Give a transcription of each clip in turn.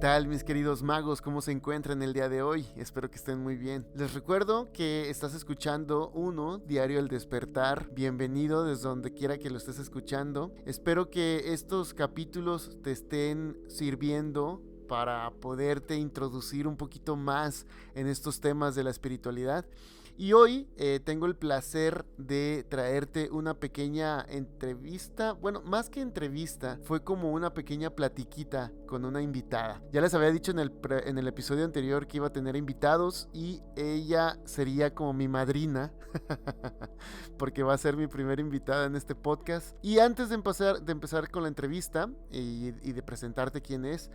tal, mis queridos magos? ¿Cómo se encuentran el día de hoy? Espero que estén muy bien. Les recuerdo que estás escuchando Uno, Diario El Despertar. Bienvenido desde donde quiera que lo estés escuchando. Espero que estos capítulos te estén sirviendo para poderte introducir un poquito más en estos temas de la espiritualidad. Y hoy tengo el placer de traerte una pequeña entrevista. Bueno, más que entrevista, fue como una pequeña platiquita con una invitada. Ya les había dicho en el episodio anterior que iba a tener invitados y ella sería como mi madrina. Porque va a ser mi primera invitada en este podcast. Y antes de empezar con la entrevista y de presentarte quién es,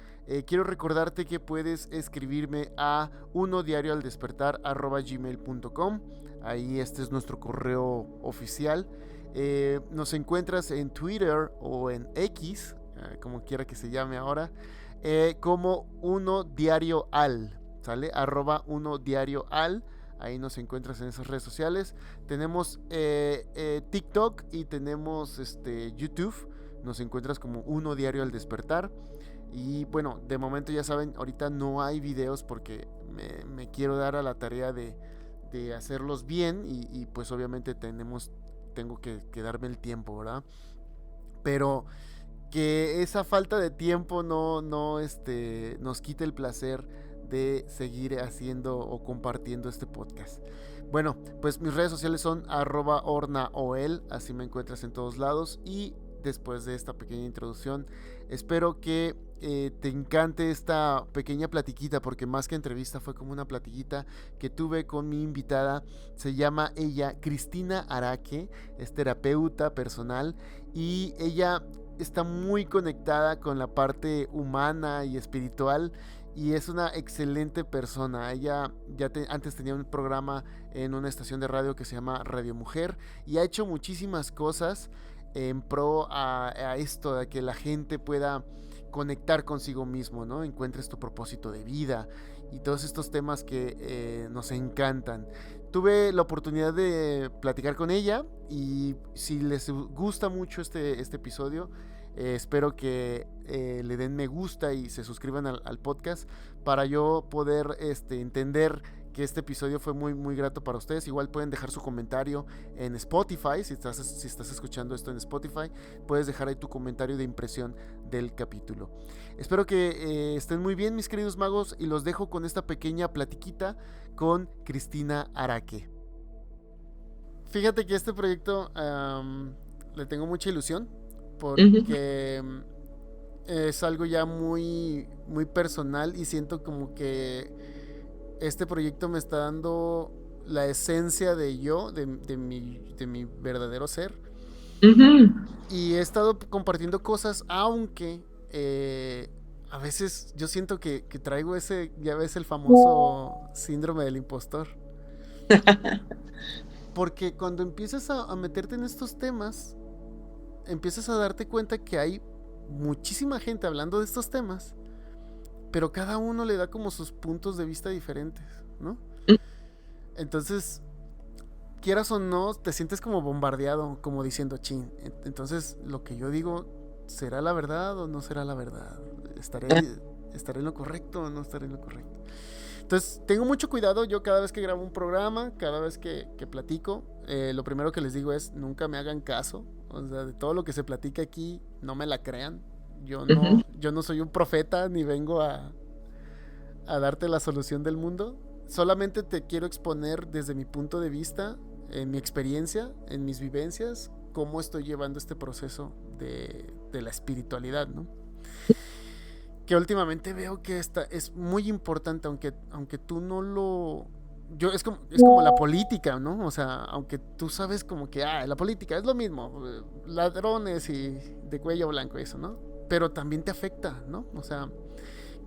quiero recordarte que puedes escribirme a unodiarioaldespertar@gmail.com. Ahí este es nuestro correo oficial. Nos encuentras en Twitter o en X, como quiera que se llame ahora, como unodiarioal, ¿sale? @unodiarioal. Ahí nos encuentras en esas redes sociales. Tenemos TikTok y tenemos YouTube. Nos encuentras como Uno Diario al Despertar. Y bueno, de momento ya saben, ahorita no hay videos porque me quiero dar a la tarea de hacerlos bien. Y pues obviamente tengo que darme el tiempo, ¿verdad? Pero que esa falta de tiempo no nos quite el placer de seguir haciendo o compartiendo este podcast. Bueno, pues mis redes sociales son @ornaoel, así me encuentras en todos lados. Y después de esta pequeña introducción, espero que te encante esta pequeña platiquita, porque más que entrevista fue como una platiquita que tuve con mi invitada. Se llama ella Cristina Araque, es terapeuta personal y ella está muy conectada con la parte humana y espiritual y es una excelente persona. Ella antes tenía un programa en una estación de radio que se llama Radio Mujer y ha hecho muchísimas cosas en pro a esto, de que la gente pueda conectar consigo mismo, ¿no? Encuentres tu propósito de vida y todos estos temas que nos encantan. Tuve la oportunidad de platicar con ella y si les gusta mucho este episodio, espero que le den me gusta y se suscriban al podcast para yo poder entender que este episodio fue muy, muy grato para ustedes. Igual pueden dejar su comentario en Spotify. Si estás escuchando esto en Spotify, puedes dejar ahí tu comentario de impresión del capítulo. Espero que estén muy bien, mis queridos magos, y los dejo con esta pequeña platiquita con Cristina Araque. Fíjate que este proyecto le tengo mucha ilusión porque es algo ya muy, muy personal y siento como que este proyecto me está dando la esencia de yo, de mi verdadero ser. Ujú. Y he estado compartiendo cosas, aunque a veces yo siento que traigo ese, ya ves, el famoso síndrome del impostor. Porque cuando empiezas a meterte en estos temas, empiezas a darte cuenta que hay muchísima gente hablando de estos temas, pero cada uno le da como sus puntos de vista diferentes, ¿no? Entonces, quieras o no, te sientes como bombardeado, como diciendo, chin, entonces lo que yo digo, ¿será la verdad o no será la verdad? ¿Estaré en lo correcto o no estaré en lo correcto? Entonces, tengo mucho cuidado yo cada vez que grabo un programa, cada vez que platico. Lo primero que les digo es, nunca me hagan caso. O sea, de todo lo que se platica aquí, no me la crean. Ujú. Yo no soy un profeta ni vengo a darte la solución del mundo. Solamente te quiero exponer desde mi punto de vista, en mi experiencia, en mis vivencias, cómo estoy llevando este proceso de la espiritualidad, ¿no? Que últimamente veo que es muy importante, aunque tú no lo... es como la política, ¿no? O sea, aunque tú sabes como que, la política es lo mismo, ladrones y de cuello blanco, eso, ¿no? Pero también te afecta, ¿no? O sea,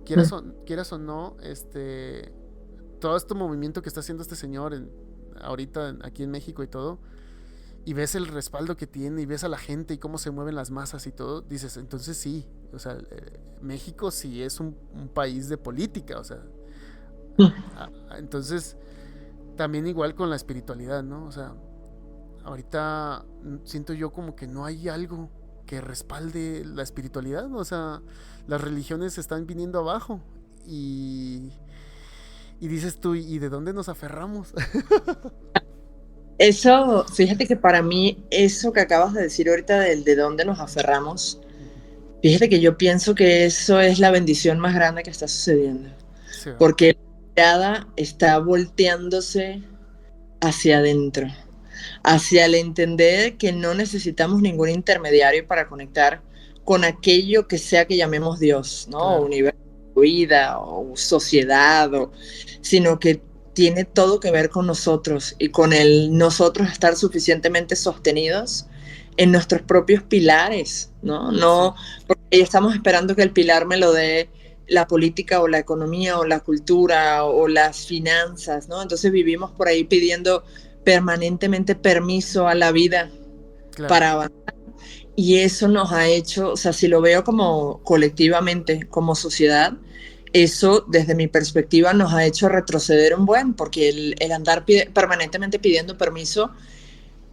quieras o no, todo este movimiento que está haciendo este señor ahorita aquí en México y todo, y ves el respaldo que tiene y ves a la gente y cómo se mueven las masas y todo, dices, entonces sí, o sea, México sí es un país de política, o sea, entonces también igual con la espiritualidad, ¿no? O sea, ahorita siento yo como que no hay algo que respalde la espiritualidad. O sea, las religiones están viniendo abajo y, y dices tú, ¿y de dónde nos aferramos? Eso, fíjate que para mí, eso que acabas de decir ahorita del de dónde nos aferramos, fíjate que yo pienso que eso es la bendición más grande que está sucediendo. Sí, ¿verdad? Porque la mirada está volteándose hacia adentro, hacia el entender que no necesitamos ningún intermediario para conectar con aquello que sea que llamemos Dios, ¿no? O Claro. universo, vida o sociedad, sino que tiene todo que ver con nosotros y con el nosotros estar suficientemente sostenidos en nuestros propios pilares, ¿no? Sí, No, porque estamos esperando que el pilar me lo dé la política o la economía o la cultura o las finanzas, ¿no? Entonces vivimos por ahí pidiendo permanentemente permiso a la vida claro. para avanzar. Y eso nos ha hecho, o sea, si lo veo como colectivamente, como sociedad, eso desde mi perspectiva nos ha hecho retroceder un buen, porque el andar permanentemente pidiendo permiso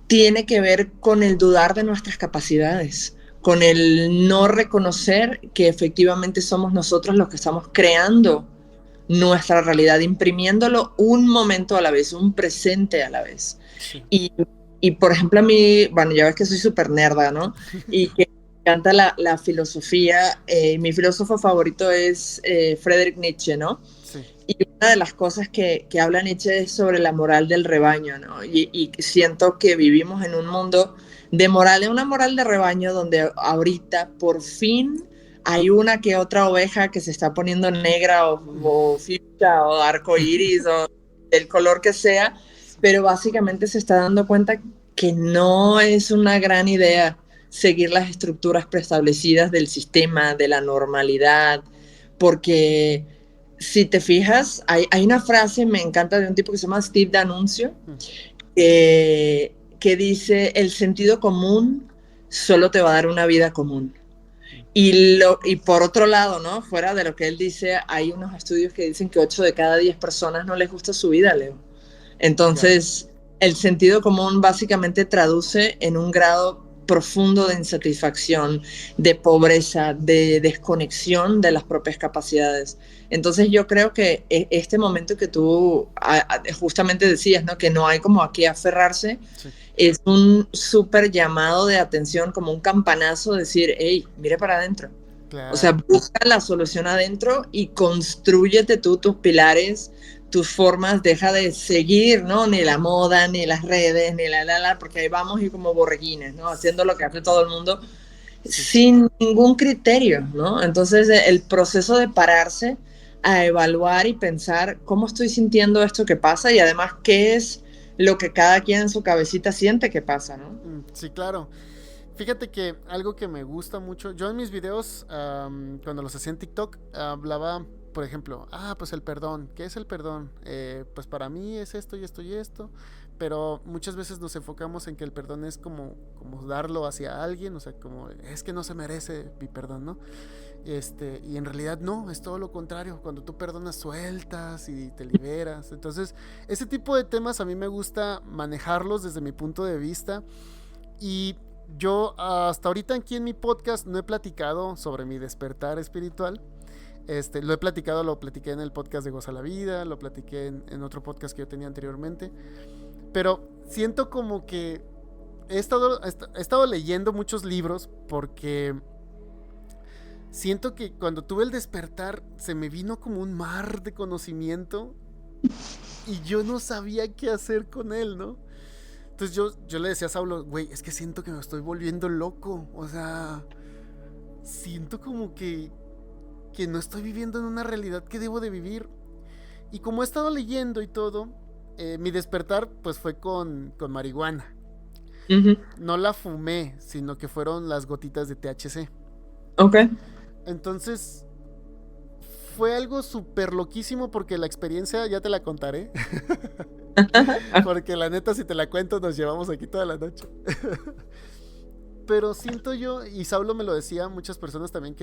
tiene que ver con el dudar de nuestras capacidades, con el no reconocer que efectivamente somos nosotros los que estamos creando nuestra realidad, imprimiéndolo un momento a la vez, un presente a la vez. Sí. Y, y por ejemplo, a mí, bueno, ya ves que soy súper nerda, ¿no? Y que me encanta la filosofía. Mi filósofo favorito es Friedrich Nietzsche, ¿no? Sí. Y una de las cosas que habla Nietzsche es sobre la moral del rebaño, ¿no? Y siento que vivimos en un mundo de moral, en una moral de rebaño donde ahorita por fin hay una que otra oveja que se está poniendo negra o fuchsia o arco iris o el color que sea, pero básicamente se está dando cuenta que no es una gran idea seguir las estructuras preestablecidas del sistema, de la normalidad, porque si te fijas, hay una frase, me encanta, de un tipo que se llama Steve D'Annunzio, que dice, el sentido común solo te va a dar una vida común. Y por otro lado, ¿no? Fuera de lo que él dice, hay unos estudios que dicen que 8 de cada 10 personas no les gusta su vida, Leo. Ya. Entonces, el sentido común básicamente traduce en un grado profundo de insatisfacción, de pobreza, de desconexión de las propias capacidades. Entonces yo creo que este momento que tú justamente decías, ¿no? Que no hay como a qué aferrarse, Sí. es un súper llamado de atención, como un campanazo, decir, hey, mire para adentro. O sea, Claro. busca la solución adentro y construyete tú tus pilares, tus formas, deja de seguir, ¿no? Ni la moda, ni las redes, ni porque ahí vamos y como borreguines, ¿no? Haciendo lo que hace todo el mundo Sí. sin ningún criterio, ¿no? Entonces, el proceso de pararse a evaluar y pensar cómo estoy sintiendo esto que pasa y además qué es lo que cada quien en su cabecita siente que pasa, ¿no? Sí, claro. Fíjate que algo que me gusta mucho, yo en mis videos, cuando los hacía en TikTok, hablaba, por ejemplo, pues el perdón. ¿Qué es el perdón? Pues para mí es esto y esto y esto, pero muchas veces nos enfocamos en que el perdón es como darlo hacia alguien, o sea, como es que no se merece mi perdón, ¿no? Y en realidad no, es todo lo contrario. Cuando tú perdonas, sueltas y te liberas. Entonces, ese tipo de temas a mí me gusta manejarlos desde mi punto de vista. Y yo hasta ahorita aquí en mi podcast no he platicado sobre mi despertar espiritual. Lo platiqué en el podcast de Goza la Vida, lo platiqué en otro podcast que yo tenía anteriormente. Pero siento como que he estado leyendo muchos libros porque siento que cuando tuve el despertar se me vino como un mar de conocimiento y yo no sabía qué hacer con él, ¿no? Entonces yo le decía a Saulo, güey, es que siento que me estoy volviendo loco. O sea, siento como que no estoy viviendo en una realidad que debo de vivir. Y como he estado leyendo y todo, mi despertar pues fue con marihuana. Uh -huh. No la fumé, sino que fueron las gotitas de THC. Ok. Entonces fue algo súper loquísimo porque la experiencia ya te la contaré. Porque la neta si te la cuento nos llevamos aquí toda la noche. Pero siento yo, y Saulo me lo decía, muchas personas también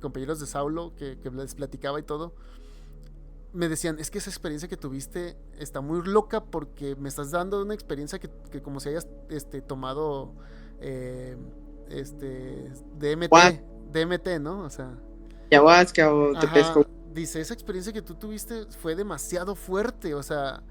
compañeros de Saulo, que les platicaba y todo, me decían, es que esa experiencia que tuviste está muy loca porque me estás dando una experiencia que como si hayas tomado What? DMT, ¿no? O sea, Ayahuasca o ajá, Tepesco. dice, esa experiencia que tú tuviste fue demasiado fuerte, o sea,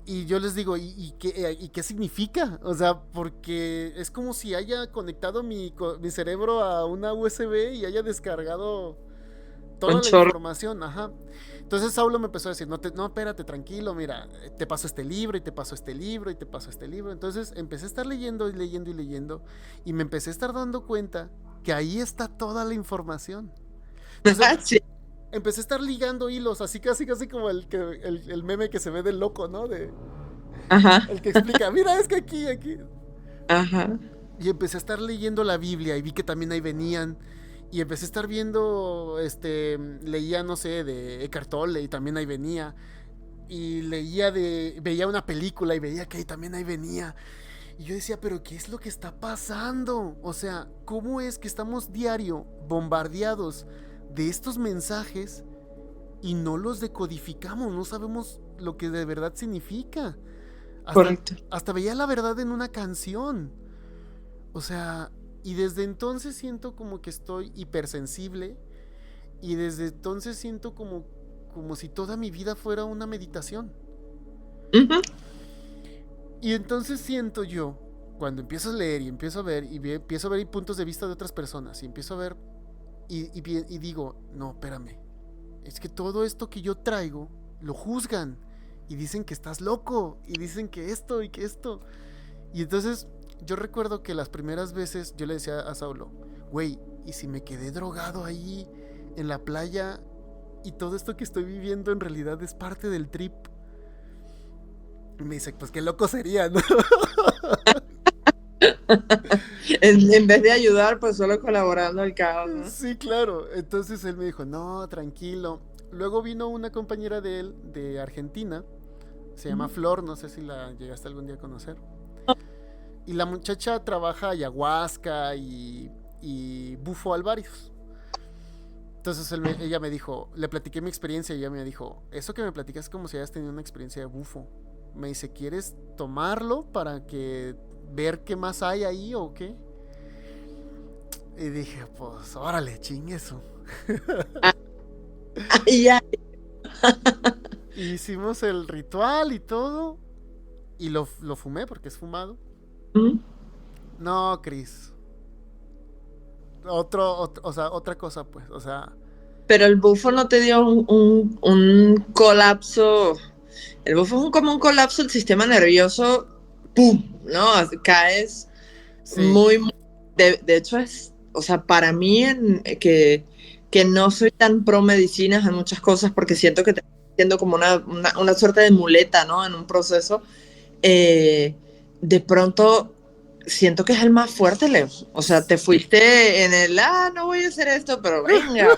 y yo les digo, ¿y qué significa? O sea, porque es como si haya conectado mi cerebro a una USB y haya descargado Un toda la chorro. información, ajá. Entonces Saulo me empezó a decir, no, espérate, tranquilo, mira, te paso este libro y te paso este libro y te paso este libro. Entonces empecé a estar leyendo y leyendo y leyendo y me empecé a estar dando cuenta que ahí está toda la información. Entonces Sí. empecé a estar ligando hilos, así casi casi como el meme que se ve del loco, ¿no? Ajá, El que explica, mira, es que aquí. ajá. Y empecé a estar leyendo la Biblia y vi que también ahí venían. Y empecé a estar viendo, leía, no sé, de Eckhart Tolle y también ahí venía. Y veía una película y veía que ahí también ahí venía. Y yo decía, pero ¿qué es lo que está pasando? O sea, ¿cómo es que estamos diario bombardeados de estos mensajes y no los decodificamos? No sabemos lo que de verdad significa. Hasta, Correcto. hasta veía la verdad en una canción. O sea, y desde entonces siento como que estoy hipersensible y desde entonces siento como si toda mi vida fuera una meditación. Ujú. Y entonces siento yo, cuando empiezo a leer y empiezo a ver y empiezo a ver puntos de vista de otras personas y empiezo a ver y digo, no, espérame, es que todo esto que yo traigo lo juzgan y dicen que estás loco y dicen que esto y que esto. Y entonces yo recuerdo que las primeras veces yo le decía a Saulo, güey, ¿y si me quedé drogado ahí en la playa y todo esto que estoy viviendo en realidad es parte del trip? Y me dice, pues qué loco sería, ¿no? En vez de ayudar, pues solo colaborando al caos, ¿no? Sí, claro. Entonces él me dijo, no, tranquilo. Luego vino una compañera de él, de Argentina, se llama Flor, no sé si la llegaste algún día a conocer. Y la muchacha trabaja ayahuasca y bufo alvarios. Entonces ella me dijo, le platiqué mi experiencia y ella me dijo, eso que me platicas es como si hayas tenido una experiencia de bufo. Me dice, ¿quieres tomarlo para que ver qué más hay ahí o qué? Y dije, pues órale, chingue eso. Y ya. Hicimos el ritual y todo. Y lo fumé porque es fumado. Ujú. No, Chris. O sea, otra cosa, pues. O sea, Pero el bufo no te dio un colapso. El bufo es como un colapso del sistema nervioso. ¡Pum! ¿No? Caes sí, muy. De hecho, o sea, para mí, que no soy tan pro medicinas en muchas cosas porque siento que te estoy haciendo como una suerte de muleta, ¿no? En un proceso. De pronto siento que es el más fuerte, Leo. O sea, te fuiste en no voy a hacer esto, pero venga,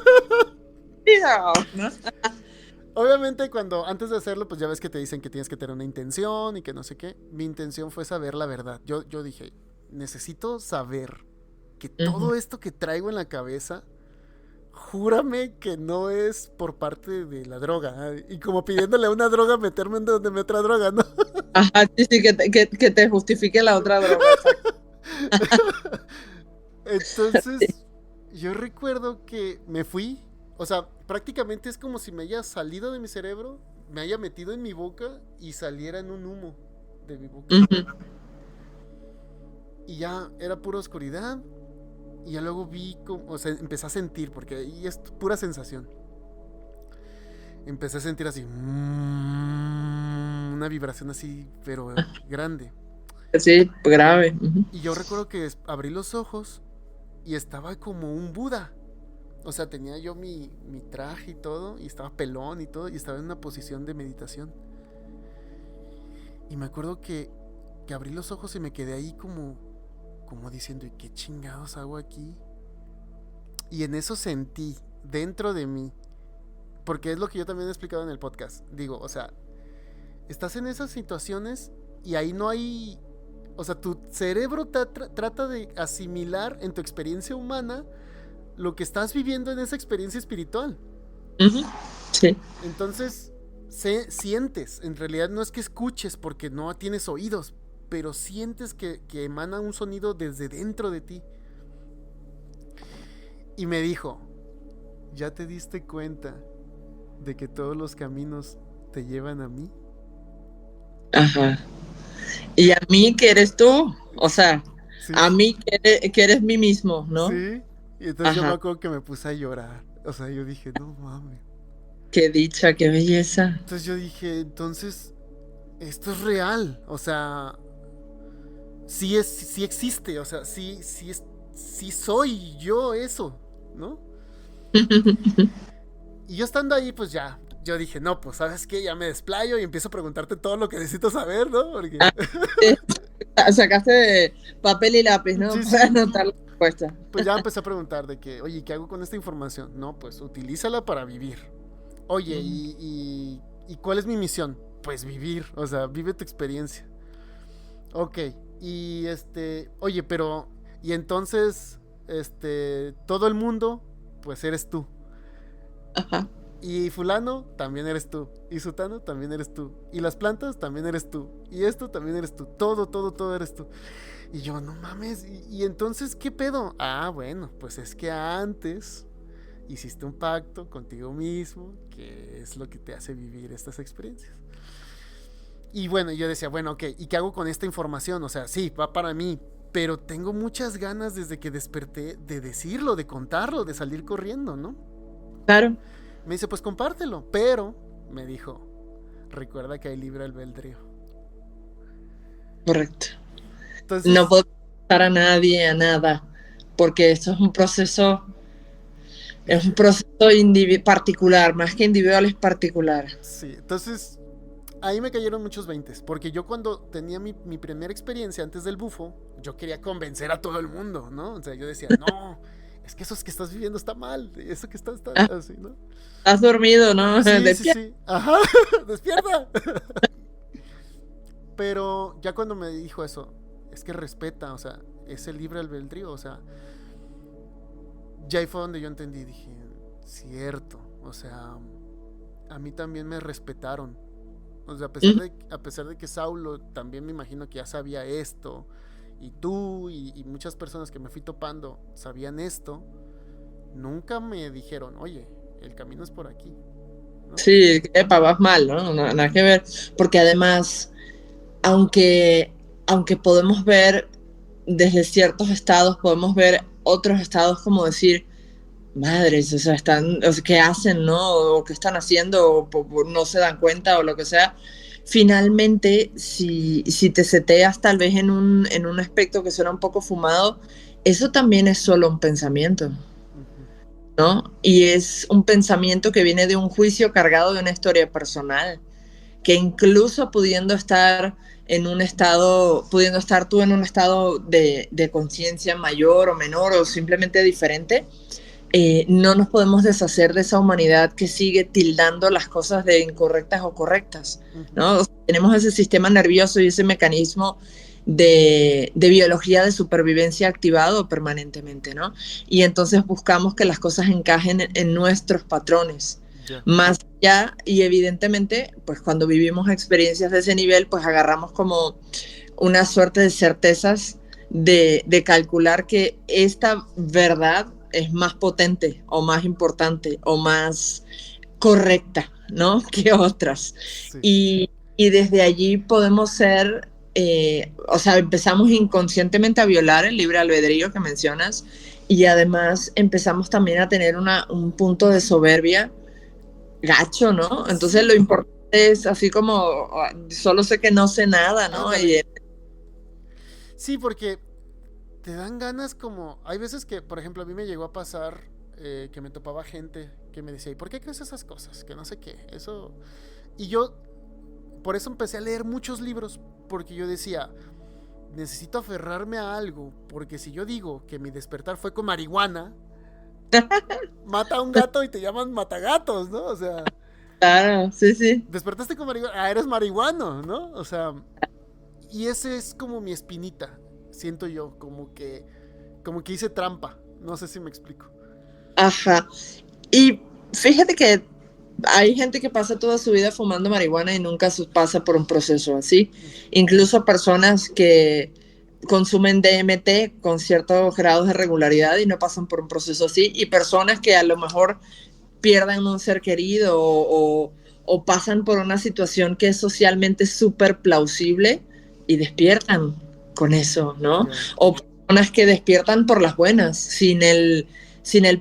¿no? obviamente antes de hacerlo, pues ya ves que te dicen que tienes que tener una intención y que no sé qué. Mi intención fue saber la verdad. Yo dije, necesito saber que Uh-huh. todo esto que traigo en la cabeza, júrame que no es por parte de la droga. Y como pidiéndole a una droga meterme en donde me otra droga, ¿no? Ajá, sí, sí, que te justifique la otra droga, exacto. Entonces, yo recuerdo que me fui. O sea, prácticamente es como si me haya salido de mi cerebro, me haya metido en mi boca y saliera en un humo de mi boca. Uh-huh. Y ya era pura oscuridad. Y ya luego vi, o sea, empecé a sentir, porque ahí es pura sensación. Empecé a sentir así, una vibración así, pero grande. Sí, grave. Uh-huh. Y yo recuerdo que abrí los ojos y estaba como un Buda. O sea, tenía yo mi traje y todo, y estaba pelón y todo, y estaba en una posición de meditación. Y me acuerdo que abrí los ojos y me quedé ahí como diciendo, ¿y qué chingados hago aquí? Y en eso sentí, dentro de mí, porque es lo que yo también he explicado en el podcast. Digo, o sea, estás en esas situaciones y ahí no hay... O sea, tu cerebro trata de asimilar en tu experiencia humana lo que estás viviendo en esa experiencia espiritual. Uh-huh. Sí. Entonces, sientes, en realidad no es que escuches porque no tienes oídos, pero sientes que emana un sonido desde dentro de ti. Y me dijo, ¿ya te diste cuenta de que todos los caminos te llevan a mí? Ajá. Y a mí que eres tú, o sea, Sí, a mí que eres mí mismo, ¿no? sí. Y entonces yo me Ajá. acuerdo que me puse a llorar. O sea, yo dije, no mames. Qué dicha, qué belleza. Entonces yo dije, entonces, esto es real. O sea, sí existe. O sea, sí soy yo eso, ¿no? Y yo estando ahí, pues ya, yo dije, no, pues, ¿sabes qué? Ya me desplayo y empiezo a preguntarte todo lo que necesito saber, ¿no? Porque... Ah, sí. Sacaste de papel y lápiz, ¿no? sí, Para sí. anotar la respuesta. Pues ya empecé a preguntar de que, oye, ¿qué hago con esta información? No, pues utilízala para vivir. Oye, ¿y cuál es mi misión? Pues vivir, o sea, vive tu experiencia. Ok, y oye, pero, y entonces, todo el mundo, pues eres tú. Ajá. Y fulano, también eres tú. Y sutano, también eres tú. Y las plantas, también eres tú. Y esto, también eres tú. Todo eres tú. Y yo, no mames. Y entonces, ¿qué pedo? Ah, bueno, pues es que antes hiciste un pacto contigo mismo, que es lo que te hace vivir estas experiencias. Y bueno, yo decía, bueno, ok, ¿y qué hago con esta información? O sea, sí, va para mí, pero tengo muchas ganas desde que desperté de decirlo, de contarlo, de salir corriendo, ¿no? Claro. Me dice, pues compártelo, pero me dijo, recuerda que hay libre albedrío. Correcto. No Entonces, puedo estar a nadie, a nada, porque esto es un proceso particular, más que individual es particular. sí, entonces ahí me cayeron muchos veintes, porque yo cuando tenía mi primera experiencia antes del bufo, yo quería convencer a todo el mundo, ¿no? O sea, yo decía, no, es que eso que estás viviendo está mal, eso que está Ah, así, ¿no? has dormido, ¿no? Sí, sí, Despierta. sí, ajá, despierta. Pero ya cuando me dijo eso, es que respeta, o sea, es el libre albedrío, o sea, ya ahí fue donde yo entendí, dije, cierto, o sea, a mí también me respetaron. O sea, a pesar de que Saulo también me imagino que ya sabía esto, y tú y muchas personas que me fui topando sabían esto, nunca me dijeron, oye, el camino es por aquí, ¿no? Sí, epa, vas mal, ¿no? Nada que ver. Porque además, aunque, aunque podemos ver desde ciertos estados, podemos ver otros estados como decir, madres, o sea, o sea, ¿qué hacen, no? O qué están haciendo, o no se dan cuenta, o lo que sea. Finalmente, si te seteas tal vez en un aspecto que suena un poco fumado, eso también es solo un pensamiento, Uh-huh. ¿no? Y es un pensamiento que viene de un juicio cargado de una historia personal, que incluso pudiendo estar tú en un estado de conciencia mayor o menor o simplemente diferente, no nos podemos deshacer de esa humanidad que sigue tildando las cosas de incorrectas o correctas, Uh-huh. ¿no? O sea, tenemos ese sistema nervioso y ese mecanismo de biología de supervivencia activado permanentemente, ¿no? Y entonces buscamos que las cosas encajen en nuestros patrones. Ya. Más allá, y evidentemente, pues cuando vivimos experiencias de ese nivel, pues agarramos como una suerte de certezas de calcular que esta verdad es más potente o más importante o más correcta, ¿no? Que otras. Sí. Y desde allí podemos ser, o sea, empezamos inconscientemente a violar el libre albedrío que mencionas y además empezamos también a tener un punto de soberbia gacho, ¿no? Entonces Sí. lo importante es así como, solo sé que no sé nada, ¿no? Ándale. Sí, porque te dan ganas como... Hay veces que, por ejemplo, a mí me llegó a pasar que me topaba gente que me decía, ¿y por qué crees esas cosas? Que no sé qué, eso... Y yo, por eso empecé a leer muchos libros, porque yo decía, necesito aferrarme a algo, porque si yo digo que mi despertar fue con marihuana, mata a un gato y te llaman matagatos, ¿no? O sea, Claro, sí, sí. despertaste con marihuana, ah, eres marihuano, ¿no? O sea, y ese es como mi espinita, siento yo, como que hice trampa, no sé si me explico. Ajá. Y fíjate que hay gente que pasa toda su vida fumando marihuana y nunca pasa por un proceso así. Incluso personas que consumen DMT con ciertos grados de regularidad y no pasan por un proceso así. Y personas que a lo mejor pierdan un ser querido o pasan por una situación que es socialmente súper plausible y despiertan con eso, ¿no? Ya. O personas que despiertan por las buenas, sin el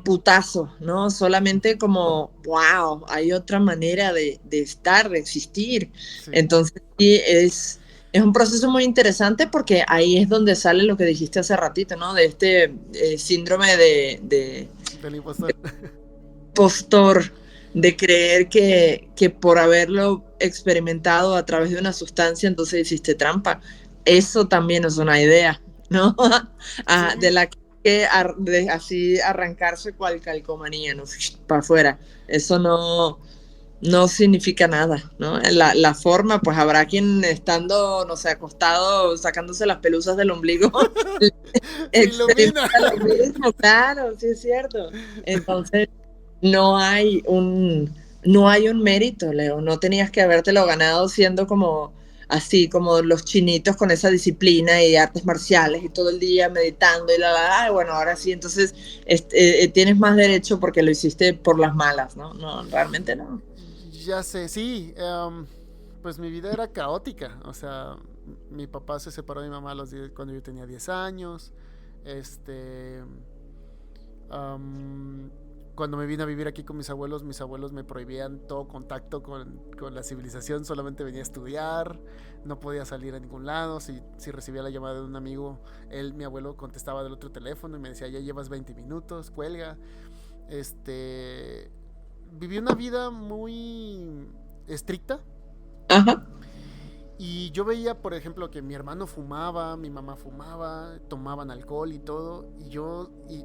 putazo, ¿no? Solamente como, wow, hay otra manera de estar, de existir. Sí. Entonces, sí, es un proceso muy interesante porque ahí es donde sale lo que dijiste hace ratito, ¿no? De este síndrome de Del impostor. postor, de creer que por haberlo experimentado a través de una sustancia, entonces hiciste trampa. Eso también es una idea, ¿no? De Sí. la que de así arrancarse cual calcomanía, ¿no? Para afuera. Eso no significa nada, ¿no? La forma, pues habrá quien estando, no sé, acostado, sacándose las pelusas del ombligo, Se ilumina. experimenta lo mismo, claro, sí es cierto. Entonces, no hay no hay un mérito, Leo. No tenías que habértelo ganado siendo como así, como los chinitos con esa disciplina y artes marciales y todo el día meditando y bueno, ahora sí, entonces tienes más derecho porque lo hiciste por las malas, ¿no? No, realmente no. Ya sé, sí. Pues mi vida era caótica. O sea, mi papá se separó de mi mamá cuando yo tenía 10 años. Este. am, Cuando me vine a vivir aquí con mis abuelos me prohibían todo contacto con la civilización, solamente venía a estudiar, no podía salir a ningún lado. Si recibía la llamada de un amigo, mi abuelo, contestaba del otro teléfono y me decía, ya llevas 20 minutos, cuelga. Este, Viví una vida muy estricta. Ajá. Y yo veía, por ejemplo, que mi hermano fumaba, mi mamá fumaba, tomaban alcohol y todo.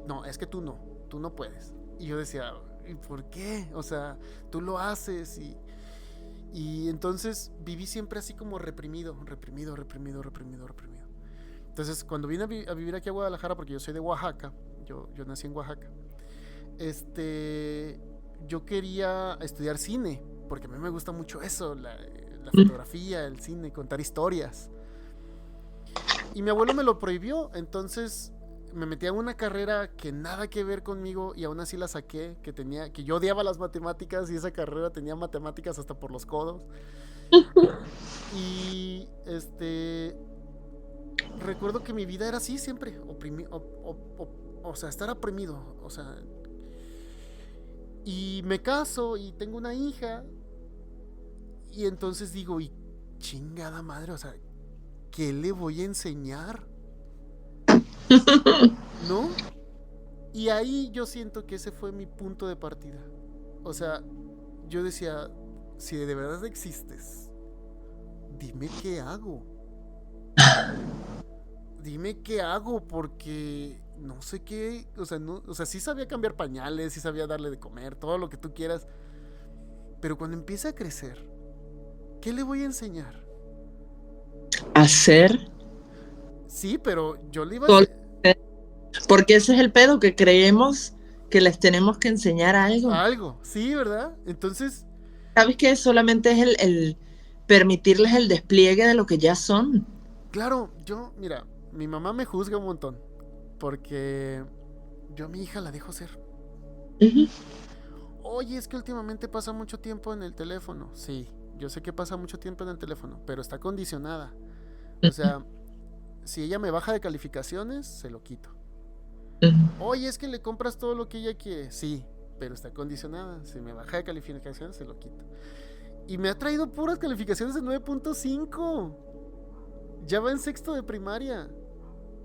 No, es que tú no puedes. Y yo decía, ¿y por qué? O sea, tú lo haces. Y entonces viví siempre así como reprimido, reprimido, reprimido, reprimido, reprimido. Entonces, cuando vine a vivir aquí a Guadalajara, porque yo soy de Oaxaca, yo nací en Oaxaca, este, yo quería estudiar cine, porque a mí me gusta mucho eso, la fotografía, el cine, contar historias. Y mi abuelo me lo prohibió, entonces me metí a una carrera que nada que ver conmigo y aún así la saqué, que yo odiaba las matemáticas y esa carrera tenía matemáticas hasta por los codos. Y recuerdo que mi vida era así siempre, o sea, estar oprimido, o sea, y me caso y tengo una hija y entonces digo, y chingada madre, o sea, ¿qué le voy a enseñar? ¿No? Y ahí yo siento que ese fue mi punto de partida. O sea, yo decía, si de verdad existes, dime qué hago. Dime qué hago porque no sé qué, o sea, no, o sea, sí sabía cambiar pañales, sí sabía darle de comer, todo lo que tú quieras, pero cuando empiece a crecer, ¿qué le voy a enseñar? Hacer. Sí, pero yo le iba a enseñar Porque ese es el pedo, que creemos que les tenemos que enseñar algo. algo, sí, ¿verdad? Entonces, ¿Sabes qué? Solamente es el permitirles el despliegue de lo que ya son. claro, mira, mi mamá me juzga un montón porque yo a mi hija la dejo ser. Ujú. Oye, es que últimamente pasa mucho tiempo en el teléfono. Sí, yo sé que pasa mucho tiempo en el teléfono, pero está condicionada. O sea, si ella me baja de calificaciones, se lo quito. Ujú. Oye, es que le compras todo lo que ella quiere. Sí, pero está condicionada. Si me baja de calificaciones, se lo quito. Y me ha traído puras calificaciones de 9.5. Ya va en sexto de primaria.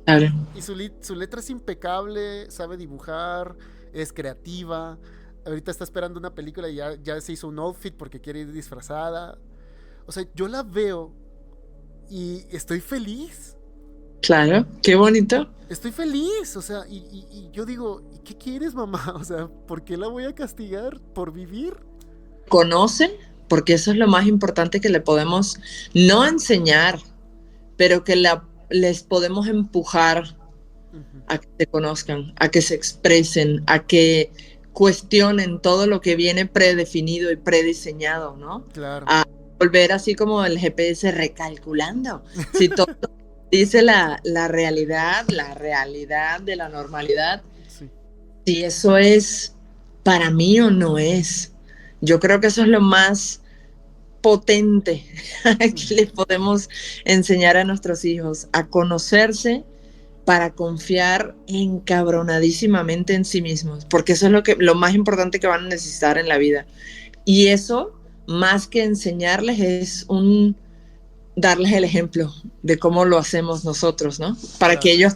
Claro. Y su letra es impecable, sabe dibujar, es creativa. Ahorita está esperando una película y ya se hizo un outfit porque quiere ir disfrazada. O sea, yo la veo y estoy feliz. Claro. Qué bonito. Estoy feliz, o sea, y yo digo, ¿y qué quieres, mamá? O sea, ¿por qué la voy a castigar por vivir? Conocen, porque eso es lo más importante que le podemos no enseñar, pero que les podemos empujar Ujú. a que se conozcan, a que se expresen, a que cuestionen todo lo que viene predefinido y prediseñado, ¿no? Claro. A volver así como el GPS recalculando. Si todo dice la realidad de la normalidad, Sí. si eso es para mí o no es. Yo creo que eso es lo más potente que les podemos enseñar a nuestros hijos, a conocerse para confiar encabronadísimamente en sí mismos, porque eso es lo más importante que van a necesitar en la vida. Y eso, más que enseñarles, es darles el ejemplo de cómo lo hacemos nosotros, ¿no? Para que Claro. ellos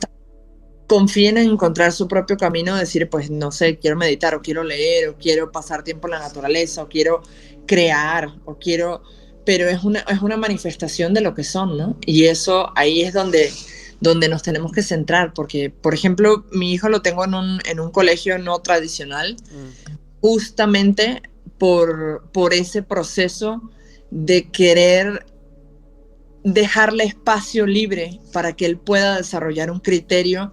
confíen en encontrar su propio camino, decir, pues no sé, quiero meditar, o quiero leer, o quiero pasar tiempo en la naturaleza, o quiero crear, o quiero, pero es una manifestación de lo que son, ¿no? Y eso ahí es donde nos tenemos que centrar, porque, por ejemplo, mi hijo lo tengo en un colegio no tradicional, justamente por ese proceso de querer dejarle espacio libre para que él pueda desarrollar un criterio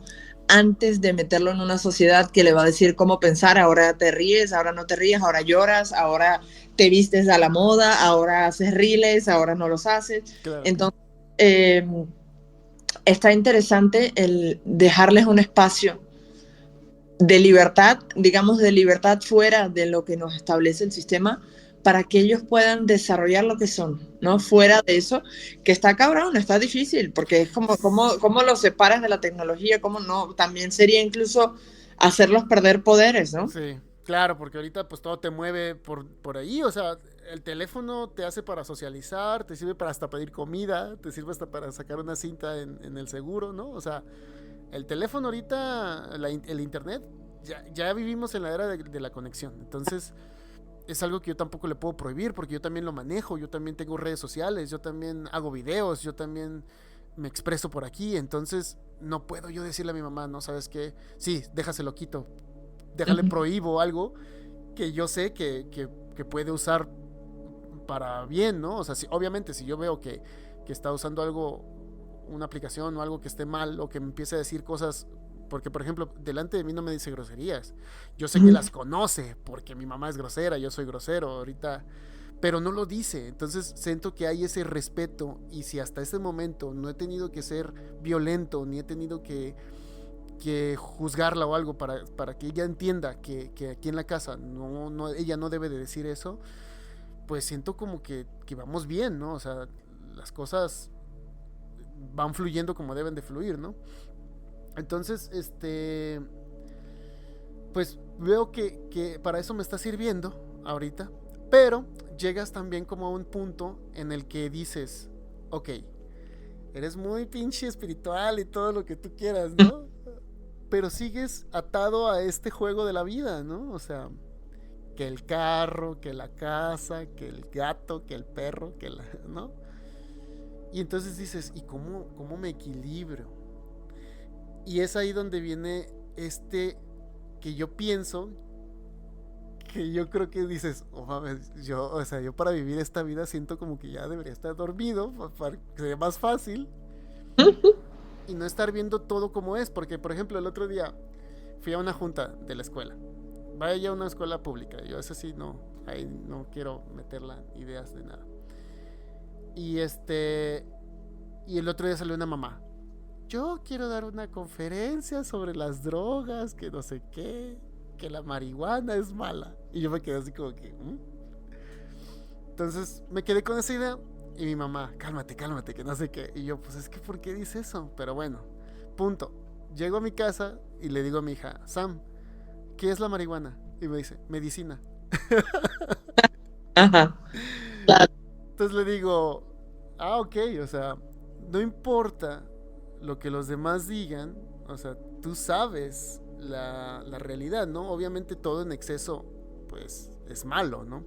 antes de meterlo en una sociedad que le va a decir cómo pensar. Ahora te ríes, ahora no te ríes, ahora lloras, ahora te vistes a la moda, ahora haces reels, ahora no los haces. Claro. Entonces, está interesante el dejarles un espacio de libertad, digamos de libertad fuera de lo que nos establece el sistema, para que ellos puedan desarrollar lo que son, ¿no? Fuera de eso, que está cabrón, está difícil, porque es como, ¿cómo los separas de la tecnología? ¿Cómo no? También sería incluso hacerlos perder poderes, ¿no? Sí, claro, porque ahorita pues todo te mueve por ahí, o sea, el teléfono te hace para socializar, te sirve para hasta pedir comida, te sirve hasta para sacar una cinta en el seguro, ¿no? O sea, el teléfono ahorita, el internet, ya vivimos en la era de la conexión, entonces es algo que yo tampoco le puedo prohibir porque yo también lo manejo, yo también tengo redes sociales, yo también hago videos, yo también me expreso por aquí, entonces no puedo yo decirle a mi mamá, no, ¿sabes qué? Sí, déjaselo quito, déjale prohíbo algo que yo sé que puede usar para bien, ¿no? O sea, obviamente si yo veo que está usando algo, una aplicación o algo que esté mal o que me empiece a decir cosas, porque por ejemplo, delante de mí no me dice groserías. Yo sé que las conoce porque mi mamá es grosera, yo soy grosero ahorita, pero no lo dice. Entonces siento que hay ese respeto y si hasta este momento no he tenido que ser violento, ni he tenido que juzgarla o algo para que ella entienda que aquí en la casa ella no debe de decir eso, pues siento como que vamos bien, ¿no? O sea, las cosas van fluyendo como deben de fluir, ¿no? Entonces, pues veo que para eso me está sirviendo ahorita, pero llegas también como a un punto en el que dices, ok, eres muy pinche espiritual y todo lo que tú quieras, ¿no? Pero sigues atado a este juego de la vida, ¿no? O sea, que el carro, que la casa, que el gato, que el perro, ¿no? Y entonces dices, ¿y cómo me equilibro? Y es ahí donde viene que yo pienso, que yo creo que dices, oh mames, o sea, yo para vivir esta vida siento como que ya debería estar dormido para que sea más fácil y no estar viendo todo como es, porque por ejemplo el otro día fui a una junta de la escuela, vaya a una escuela pública, yo eso sí no, ahí no quiero meterla ideas de nada. Y y el otro día salió una mamá. Yo quiero dar una conferencia sobre las drogas, que no sé qué, que la marihuana es mala. Y yo me quedé así como que... Entonces me quedé con esa idea y mi mamá, cálmate, que no sé qué. Y yo, pues es que ¿por qué dice eso? Pero bueno, punto. Llego a mi casa y le digo a mi hija, Sam, ¿qué es la marihuana? Y me dice, medicina. Ajá. Claro. Entonces le digo, ok, o sea, no importa lo que los demás digan, o sea, tú sabes la realidad, ¿no? Obviamente todo en exceso, pues, es malo, ¿no?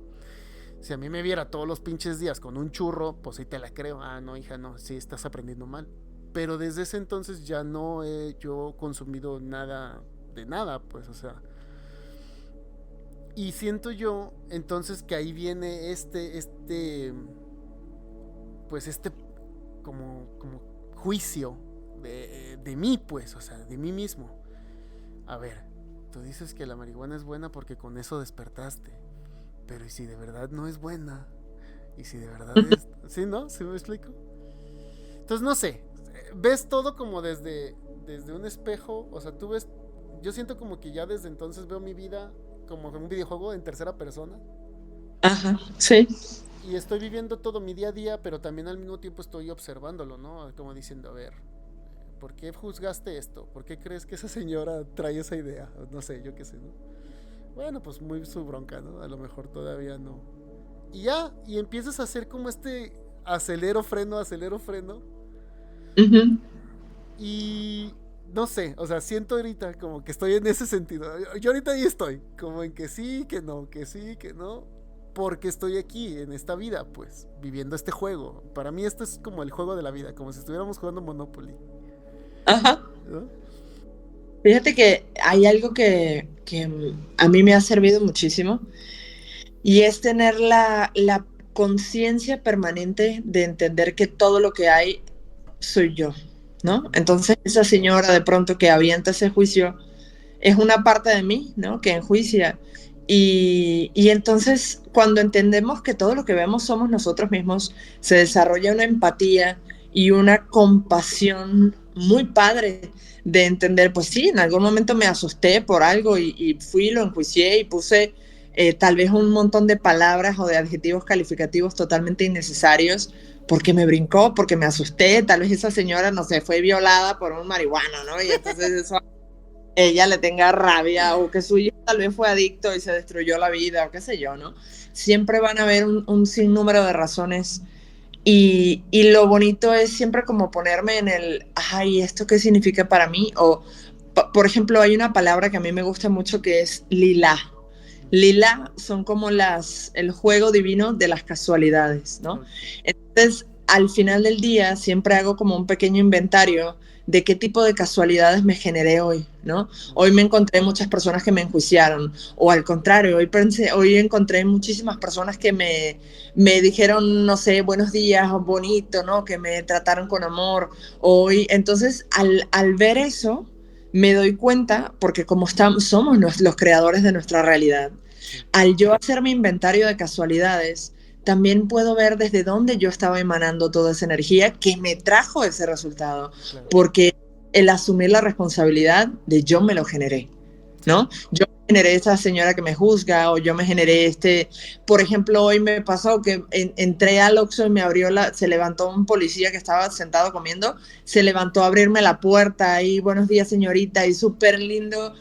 Si a mí me viera todos los pinches días con un churro, pues sí te la creo. Ah, no, hija, no, sí estás aprendiendo mal. Pero desde ese entonces ya no he yo consumido nada de nada, pues, o sea. Y siento yo entonces que ahí viene pues como juicio de mí, pues, o sea, de mí mismo. A ver, tú dices que la marihuana es buena porque con eso despertaste. Pero ¿y si de verdad no es buena? ¿Y si de verdad es...? ¿Sí, no? ¿Sí me explico? Entonces, no sé. Ves todo como desde un espejo. O sea, tú ves... Yo siento como que ya desde entonces veo mi vida como un videojuego en tercera persona. Ajá, sí. Y estoy viviendo todo mi día a día, pero también al mismo tiempo estoy observándolo, ¿no? Como diciendo, a ver, ¿por qué juzgaste esto? ¿Por qué crees que esa señora trae esa idea? No sé, yo qué sé, ¿no? Bueno, pues muy su bronca, ¿no? A lo mejor todavía no. Y ya, y empiezas a hacer como este acelero, freno. Ujú. Y no sé, o sea, siento ahorita como que estoy en ese sentido. Yo ahorita ahí estoy, como en que sí, que no, que sí, que no. Porque estoy aquí, en esta vida, pues, viviendo este juego. Para mí esto es como el juego de la vida, como si estuviéramos jugando Monopoly, Ajá. ¿no? Fíjate que hay algo que a mí me ha servido muchísimo y es tener la conciencia permanente de entender que todo lo que hay soy yo, ¿no? Entonces esa señora de pronto que avienta ese juicio es una parte de mí, ¿no? Que enjuicia. Y entonces cuando entendemos que todo lo que vemos somos nosotros mismos, se desarrolla una empatía y una compasión muy padre de entender, pues sí, en algún momento me asusté por algo y fui, lo enjuicié y puse tal vez un montón de palabras o de adjetivos calificativos totalmente innecesarios porque me brincó, porque me asusté, tal vez esa señora, no sé, fue violada por un marihuano, ¿no? Y entonces eso ella le tenga rabia o que su hijo tal vez fue adicto y se destruyó la vida o qué sé yo, ¿no? Siempre van a haber un sinnúmero de razones y lo bonito es siempre como ponerme en el, ay, ¿esto qué significa para mí? O, por ejemplo, hay una palabra que a mí me gusta mucho que es lila. Lila son como el juego divino de las casualidades, ¿no? Okay. Entonces, al final del día, siempre hago como un pequeño inventario de qué tipo de casualidades me generé hoy, ¿no? Hoy me encontré muchas personas que me enjuiciaron, o al contrario, hoy encontré muchísimas personas que me dijeron, no sé, buenos días, o bonito, ¿no? Que me trataron con amor. Hoy, entonces, al ver eso, me doy cuenta, porque como somos los creadores de nuestra realidad, Sí, al yo hacer mi inventario de casualidades, también puedo ver desde dónde yo estaba emanando toda esa energía que me trajo ese resultado, claro. porque el asumir la responsabilidad de yo me lo generé, Sí. ¿no? Yo generé esa señora que me juzga o yo me generé por ejemplo, hoy me pasó que entré al Oxxo y me se levantó un policía que estaba sentado comiendo, se levantó a abrirme la puerta y buenos días señorita y súper lindo,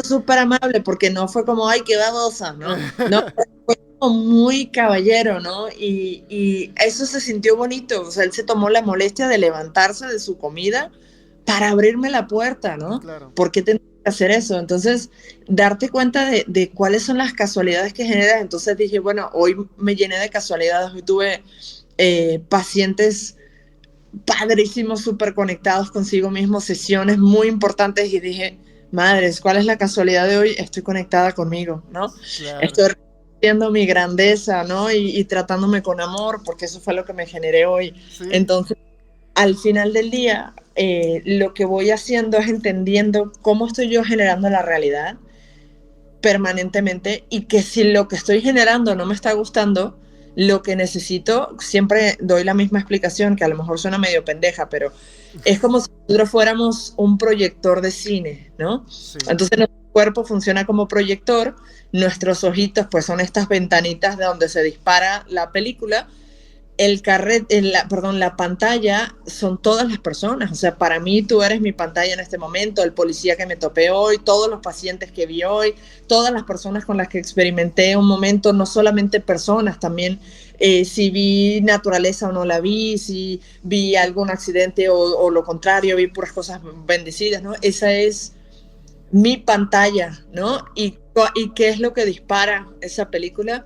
súper amable, porque no fue como, ay, qué babosa, ¿no? No, fue como muy caballero, ¿no? Y eso se sintió bonito, o sea, él se tomó la molestia de levantarse de su comida para abrirme la puerta, ¿no? Claro. ¿Por qué tenía que hacer eso? Entonces, darte cuenta de cuáles son las casualidades que generas. Entonces dije, bueno, hoy me llené de casualidades, hoy tuve pacientes padrísimos, súper conectados consigo mismos, sesiones muy importantes y dije, madres, ¿cuál es la casualidad de hoy? Estoy conectada conmigo, ¿no? Claro. Estoy viendo mi grandeza, ¿no? Y tratándome con amor, porque eso fue lo que me generé hoy. Sí. Entonces, al final del día, lo que voy haciendo es entendiendo cómo estoy yo generando la realidad permanentemente y que si lo que estoy generando no me está gustando, lo que necesito, siempre doy la misma explicación, que a lo mejor suena medio pendeja, pero es como si nosotros fuéramos un proyector de cine, ¿no? Sí. Entonces nuestro cuerpo funciona como proyector, nuestros ojitos pues son estas ventanitas de donde se dispara la película, la pantalla son todas las personas. O sea, para mí tú eres mi pantalla en este momento, el policía que me topé hoy, todos los pacientes que vi hoy, todas las personas con las que experimenté un momento, no solamente personas, también si vi naturaleza o no la vi, si vi algún accidente o lo contrario, vi puras cosas bendecidas, ¿no? Esa es mi pantalla, ¿no? Claro. ¿Y qué es lo que dispara esa película?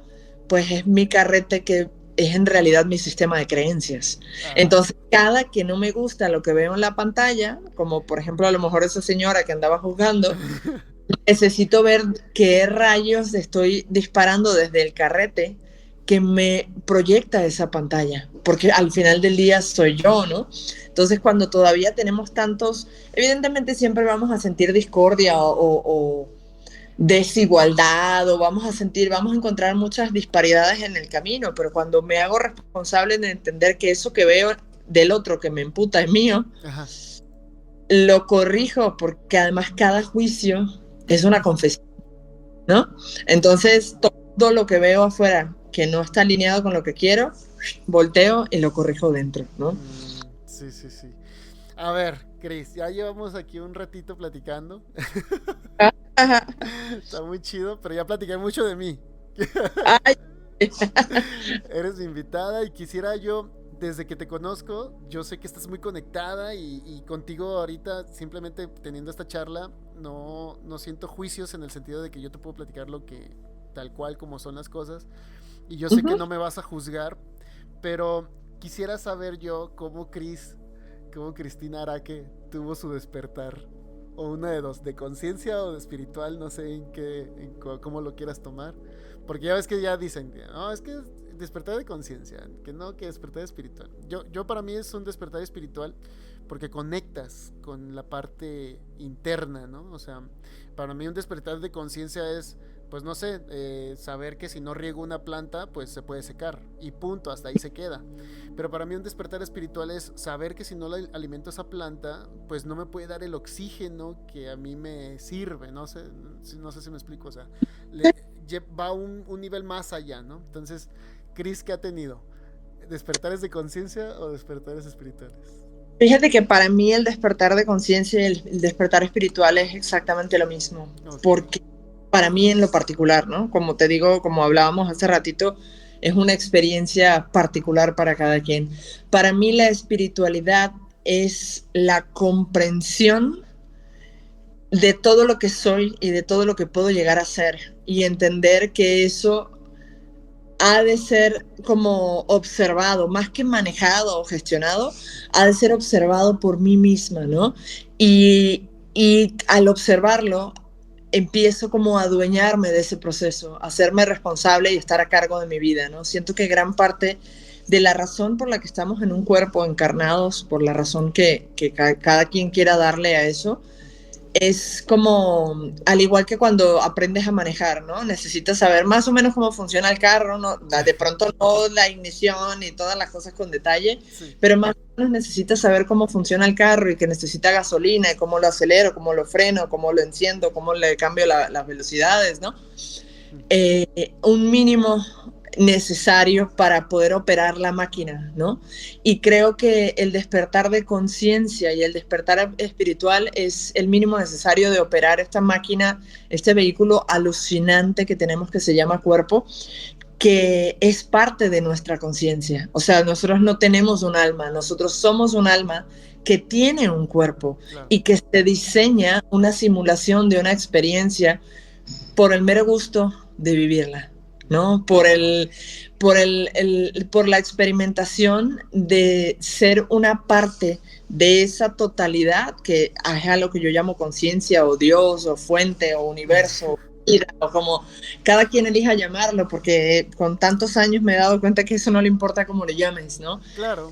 Pues es mi carrete que es en realidad mi sistema de creencias. Ah. Entonces, cada que no me gusta lo que veo en la pantalla, como por ejemplo a lo mejor esa señora que andaba juzgando, necesito ver qué rayos estoy disparando desde el carrete que me proyecta esa pantalla, porque al final del día soy yo, ¿no? Entonces, cuando todavía tenemos tantos, evidentemente siempre vamos a sentir discordia o desigualdad, o vamos a encontrar muchas disparidades en el camino, pero cuando me hago responsable de entender que eso que veo del otro que me imputa es mío, Ajá. lo corrijo, porque además cada juicio es una confesión, ¿no? Entonces, todo lo que veo afuera que no está alineado con lo que quiero, volteo y lo corrijo dentro, ¿no? Sí, sí, sí. A ver, Chris, ya llevamos aquí un ratito platicando. Ajá. Está muy chido, pero ya platiqué mucho de mí. Ay. Eres mi invitada y quisiera yo, desde que te conozco, yo sé que estás muy conectada y contigo ahorita, simplemente teniendo esta charla, no siento juicios en el sentido de que yo te puedo platicar lo que, tal cual como son las cosas. Y yo sé que no me vas a juzgar, pero quisiera saber yo cómo Cristina Araque tuvo su despertar. O una de dos, de conciencia o de espiritual, no sé cómo lo quieras tomar. Porque ya ves que ya dicen, no, es que despertar de conciencia, que no, que despertar espiritual. Yo para mí es un despertar espiritual porque conectas con la parte interna, ¿no? O sea, para mí un despertar de conciencia es, pues no sé, saber que si no riego una planta, pues se puede secar. Y punto, hasta ahí se queda. Pero para mí un despertar espiritual es saber que si no la alimento a esa planta, pues no me puede dar el oxígeno que a mí me sirve. No sé si me explico. O sea, va un nivel más allá, ¿no? Entonces, Chris, ¿qué ha tenido? ¿Despertares de conciencia o despertares espirituales? Fíjate que para mí el despertar de conciencia y el despertar espiritual es exactamente lo mismo, Okay. porque para mí en lo particular, ¿no? Como te digo, como hablábamos hace ratito, es una experiencia particular para cada quien. Para mí la espiritualidad es la comprensión de todo lo que soy y de todo lo que puedo llegar a ser y entender que eso ha de ser como observado, más que manejado o gestionado, ha de ser observado por mí misma, ¿no? Y al observarlo, empiezo como a adueñarme de ese proceso, a hacerme responsable y estar a cargo de mi vida, ¿no? Siento que gran parte de la razón por la que estamos en un cuerpo encarnados, por la razón que cada quien quiera darle a eso, es como, al igual que cuando aprendes a manejar, ¿no? Necesitas saber más o menos cómo funciona el carro, ¿no? De pronto no la ignición y todas las cosas con detalle, Sí. pero más o menos necesitas saber cómo funciona el carro y que necesita gasolina y cómo lo acelero, cómo lo freno, cómo lo enciendo, cómo le cambio las velocidades, ¿no? Un mínimo necesario para poder operar la máquina, ¿no? Y creo que el despertar de conciencia y el despertar espiritual es el mínimo necesario de operar esta máquina, este vehículo alucinante que tenemos que se llama cuerpo, que es parte de nuestra conciencia. O sea, nosotros no tenemos un alma, nosotros somos un alma que tiene un cuerpo, Claro. y que se diseña una simulación de una experiencia por el mero gusto de vivirla, ¿no? Por la experimentación de ser una parte de esa totalidad que es a lo que yo llamo conciencia o Dios o fuente o universo o como cada quien elija llamarlo, porque con tantos años me he dado cuenta que eso no le importa cómo le llames, ¿no? Claro.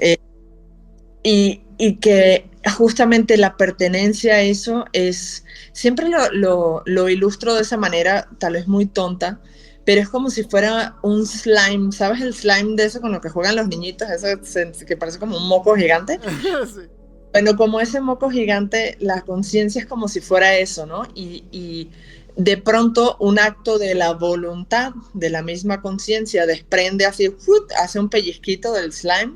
Y que justamente la pertenencia a eso es, siempre lo ilustro de esa manera, tal vez muy tonta, pero es como si fuera un slime, ¿sabes el slime de eso con lo que juegan los niñitos? Eso que parece como un moco gigante. Sí. Bueno, como ese moco gigante, la conciencia es como si fuera eso, ¿no? Y de pronto un acto de la voluntad, de la misma conciencia, desprende así, hace un pellizquito del slime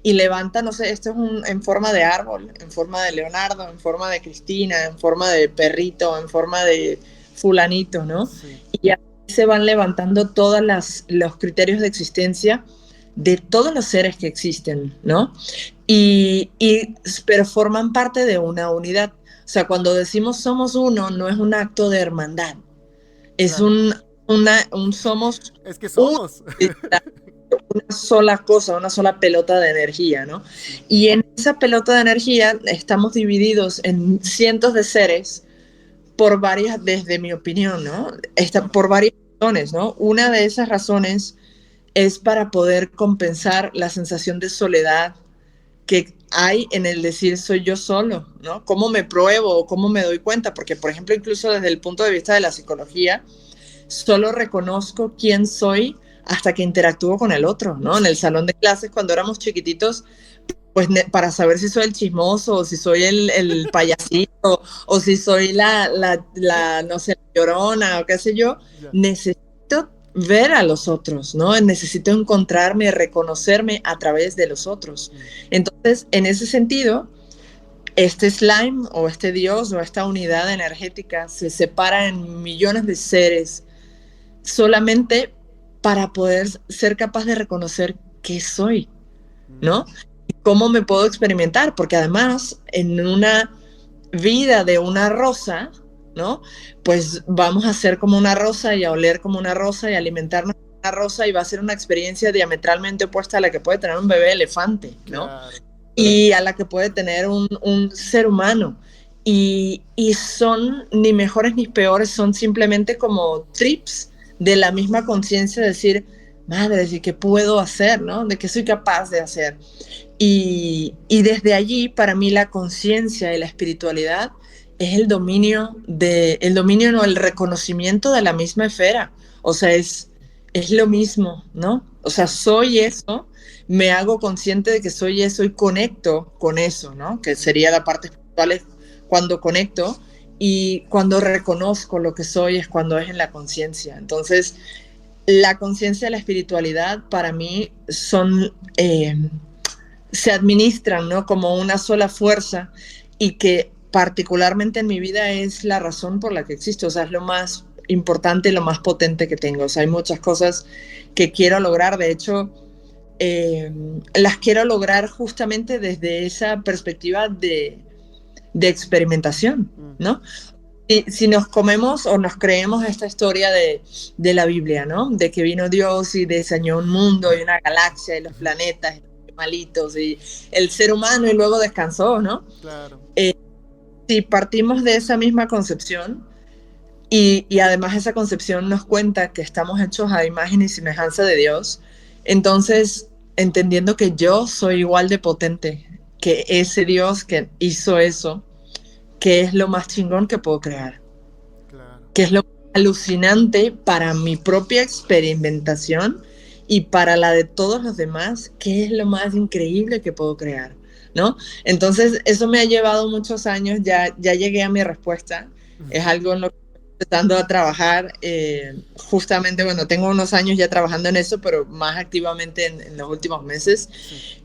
y levanta, no sé, esto es en forma de árbol, en forma de Leonardo, en forma de Cristina, en forma de perrito, en forma de fulanito, ¿no? Sí. Y así se van levantando todos los criterios de existencia de todos los seres que existen, ¿no? Pero forman parte de una unidad. O sea, cuando decimos somos uno, no es un acto de hermandad, es Claro. un somos Es que una somos. sola cosa, una sola pelota de energía, ¿no? Sí. Y en esa pelota de energía estamos divididos en cientos de seres por varias, desde mi opinión, ¿no? Por varias razones, ¿no? Una de esas razones es para poder compensar la sensación de soledad que hay en el decir soy yo solo, ¿no? ¿Cómo me pruebo o cómo me doy cuenta? Porque, por ejemplo, incluso desde el punto de vista de la psicología, solo reconozco quién soy hasta que interactúo con el otro, ¿no? En el salón de clases, cuando éramos chiquititos, pues para saber si soy el chismoso, o si soy el payasito, o si soy no sé, la llorona, o qué sé yo, necesito ver a los otros, ¿no? Necesito encontrarme, reconocerme a través de los otros. Entonces, en ese sentido, este slime o este dios o esta unidad energética se separa en millones de seres solamente para poder ser capaz de reconocer qué soy, ¿no? ¿Cómo me puedo experimentar? Porque además, en una vida de una rosa, ¿no? Pues vamos a ser como una rosa y a oler como una rosa y a alimentarnos como una rosa, y va a ser una experiencia diametralmente opuesta a la que puede tener un bebé elefante, ¿no? Claro. Y a la que puede tener un ser humano. Y son ni mejores ni peores, son simplemente como trips de la misma conciencia, de decir, madre, ¿y qué puedo hacer, no? ¿De qué soy capaz de hacer? Y desde allí, para mí, la conciencia y la espiritualidad es el dominio no, el reconocimiento de la misma esfera. O sea, es lo mismo, ¿no? O sea, soy eso, me hago consciente de que soy eso y conecto con eso, ¿no? Que sería la parte espiritual, cuando conecto, y cuando reconozco lo que soy es cuando es en la conciencia. Entonces, la conciencia y la espiritualidad para mí son... se administran, ¿no? Como una sola fuerza, y que particularmente en mi vida es la razón por la que existo. O sea, es lo más importante y lo más potente que tengo. O sea, hay muchas cosas que quiero lograr. De hecho, las quiero lograr justamente desde esa perspectiva de experimentación, ¿no? Si nos comemos o nos creemos esta historia de la Biblia, ¿no? De que vino Dios y diseñó un mundo y una galaxia y los planetas y los animalitos y el ser humano, y luego descansó, ¿no? Claro. Si partimos de esa misma concepción, y además esa concepción nos cuenta que estamos hechos a imagen y semejanza de Dios, entonces, entendiendo que yo soy igual de potente que ese Dios que hizo eso, ¿qué es lo más chingón que puedo crear? Claro. ¿Qué es lo alucinante para mi propia experimentación y para la de todos los demás? ¿Qué es lo más increíble que puedo crear? ¿No? Entonces, eso me ha llevado muchos años, ya llegué a mi respuesta. Es algo en lo que estoy empezando a trabajar, justamente, bueno, tengo unos años ya trabajando en eso, pero más activamente en los últimos meses.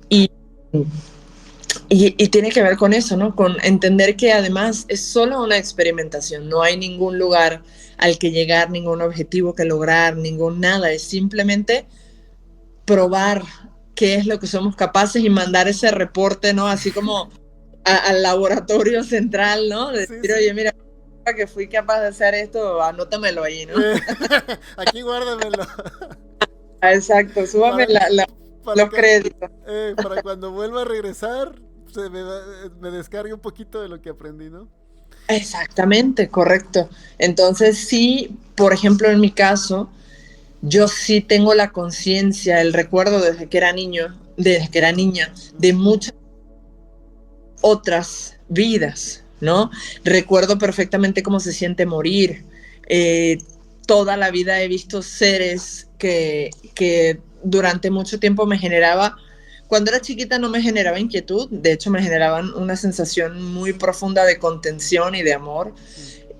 Sí. Y tiene que ver con eso, ¿no? Con entender que además es solo una experimentación, no hay ningún lugar al que llegar, ningún objetivo que lograr, ningún nada, es simplemente probar qué es lo que somos capaces y mandar ese reporte, ¿no? Así como al laboratorio central, ¿no? De decir, sí. Oye, mira, que fui capaz de hacer esto, anótamelo ahí, ¿no? Aquí guárdamelo. Exacto, súbame los créditos. Para cuando vuelva a regresar, me descargue un poquito de lo que aprendí, ¿no? Exactamente, correcto. Entonces, sí, por ejemplo, en mi caso, yo sí tengo la conciencia, el recuerdo desde que era niña, de muchas otras vidas, ¿no? Recuerdo perfectamente cómo se siente morir. Toda la vida he visto seres que durante mucho tiempo me generaba, cuando era chiquita no me generaba inquietud, de hecho me generaban una sensación muy profunda de contención y de amor,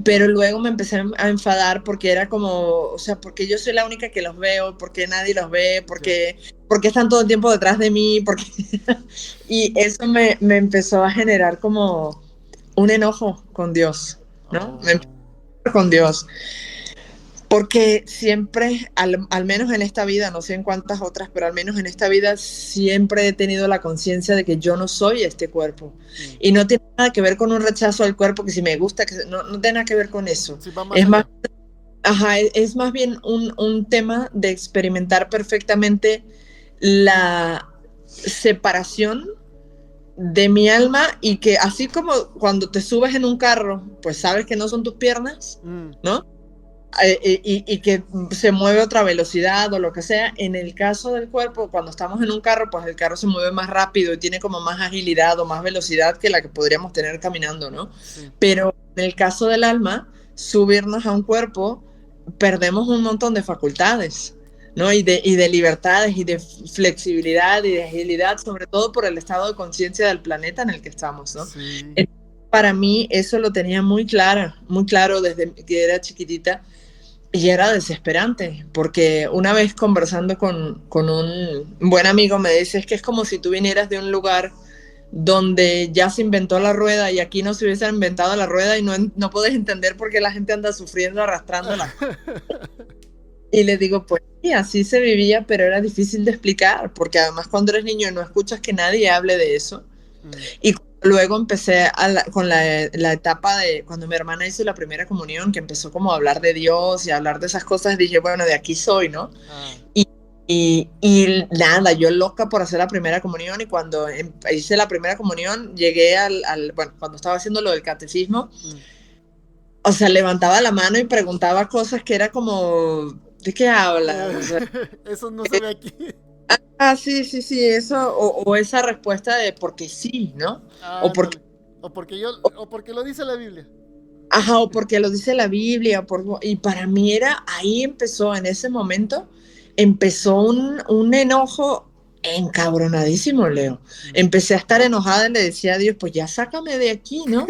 pero luego me empecé a enfadar porque era como, o sea, porque yo soy la única que los veo, porque nadie los ve, porque están todo el tiempo detrás de mí, porque y eso me empezó a generar como un enojo con Dios, ¿no? Me empezó a enojar con Dios. Porque siempre, al menos en esta vida, no sé en cuántas otras, pero al menos en esta vida siempre he tenido la conciencia de que yo no soy este cuerpo. Y no tiene nada que ver con un rechazo al cuerpo, que si me gusta, que no tiene nada que ver con eso. Sí, es más bien un tema de experimentar perfectamente la separación de mi alma, y que así como cuando te subes en un carro, pues sabes que no son tus piernas, ¿no? y que se mueve a otra velocidad o lo que sea. En el caso del cuerpo, cuando estamos en un carro, pues el carro se mueve más rápido y tiene como más agilidad o más velocidad que la que podríamos tener caminando, ¿no? Sí. Pero en el caso del alma, subirnos a un cuerpo, perdemos un montón de facultades, ¿no? Y de libertades y de flexibilidad y de agilidad, sobre todo por el estado de conciencia del planeta en el que estamos, ¿no? Sí. Para mí eso lo tenía muy claro desde que era chiquitita. Y era desesperante, porque una vez conversando con un buen amigo me dice, es que es como si tú vinieras de un lugar donde ya se inventó la rueda y aquí no se hubiese inventado la rueda y no puedes entender por qué la gente anda sufriendo arrastrándola. Y le digo, pues sí, así se vivía, pero era difícil de explicar, porque además cuando eres niño no escuchas que nadie hable de eso. Y luego empecé con la etapa de cuando mi hermana hizo la primera comunión, que empezó como a hablar de Dios y a hablar de esas cosas, dije, bueno, de aquí soy, ¿no? Y nada, yo loca por hacer la primera comunión, y cuando hice la primera comunión, llegué bueno, cuando estaba haciendo lo del catecismo, o sea, levantaba la mano y preguntaba cosas que era como, ¿de qué hablas? O sea, eso no se ve aquí. Sí, eso, o esa respuesta de porque sí, ¿no? O porque, o porque lo dice la Biblia. ajá, o porque lo dice la Biblia, y para mí ahí empezó, en ese momento, empezó un enojo encabronadísimo, Leo. Empecé a estar enojada y le decía a Dios, pues ya sácame de aquí, ¿no?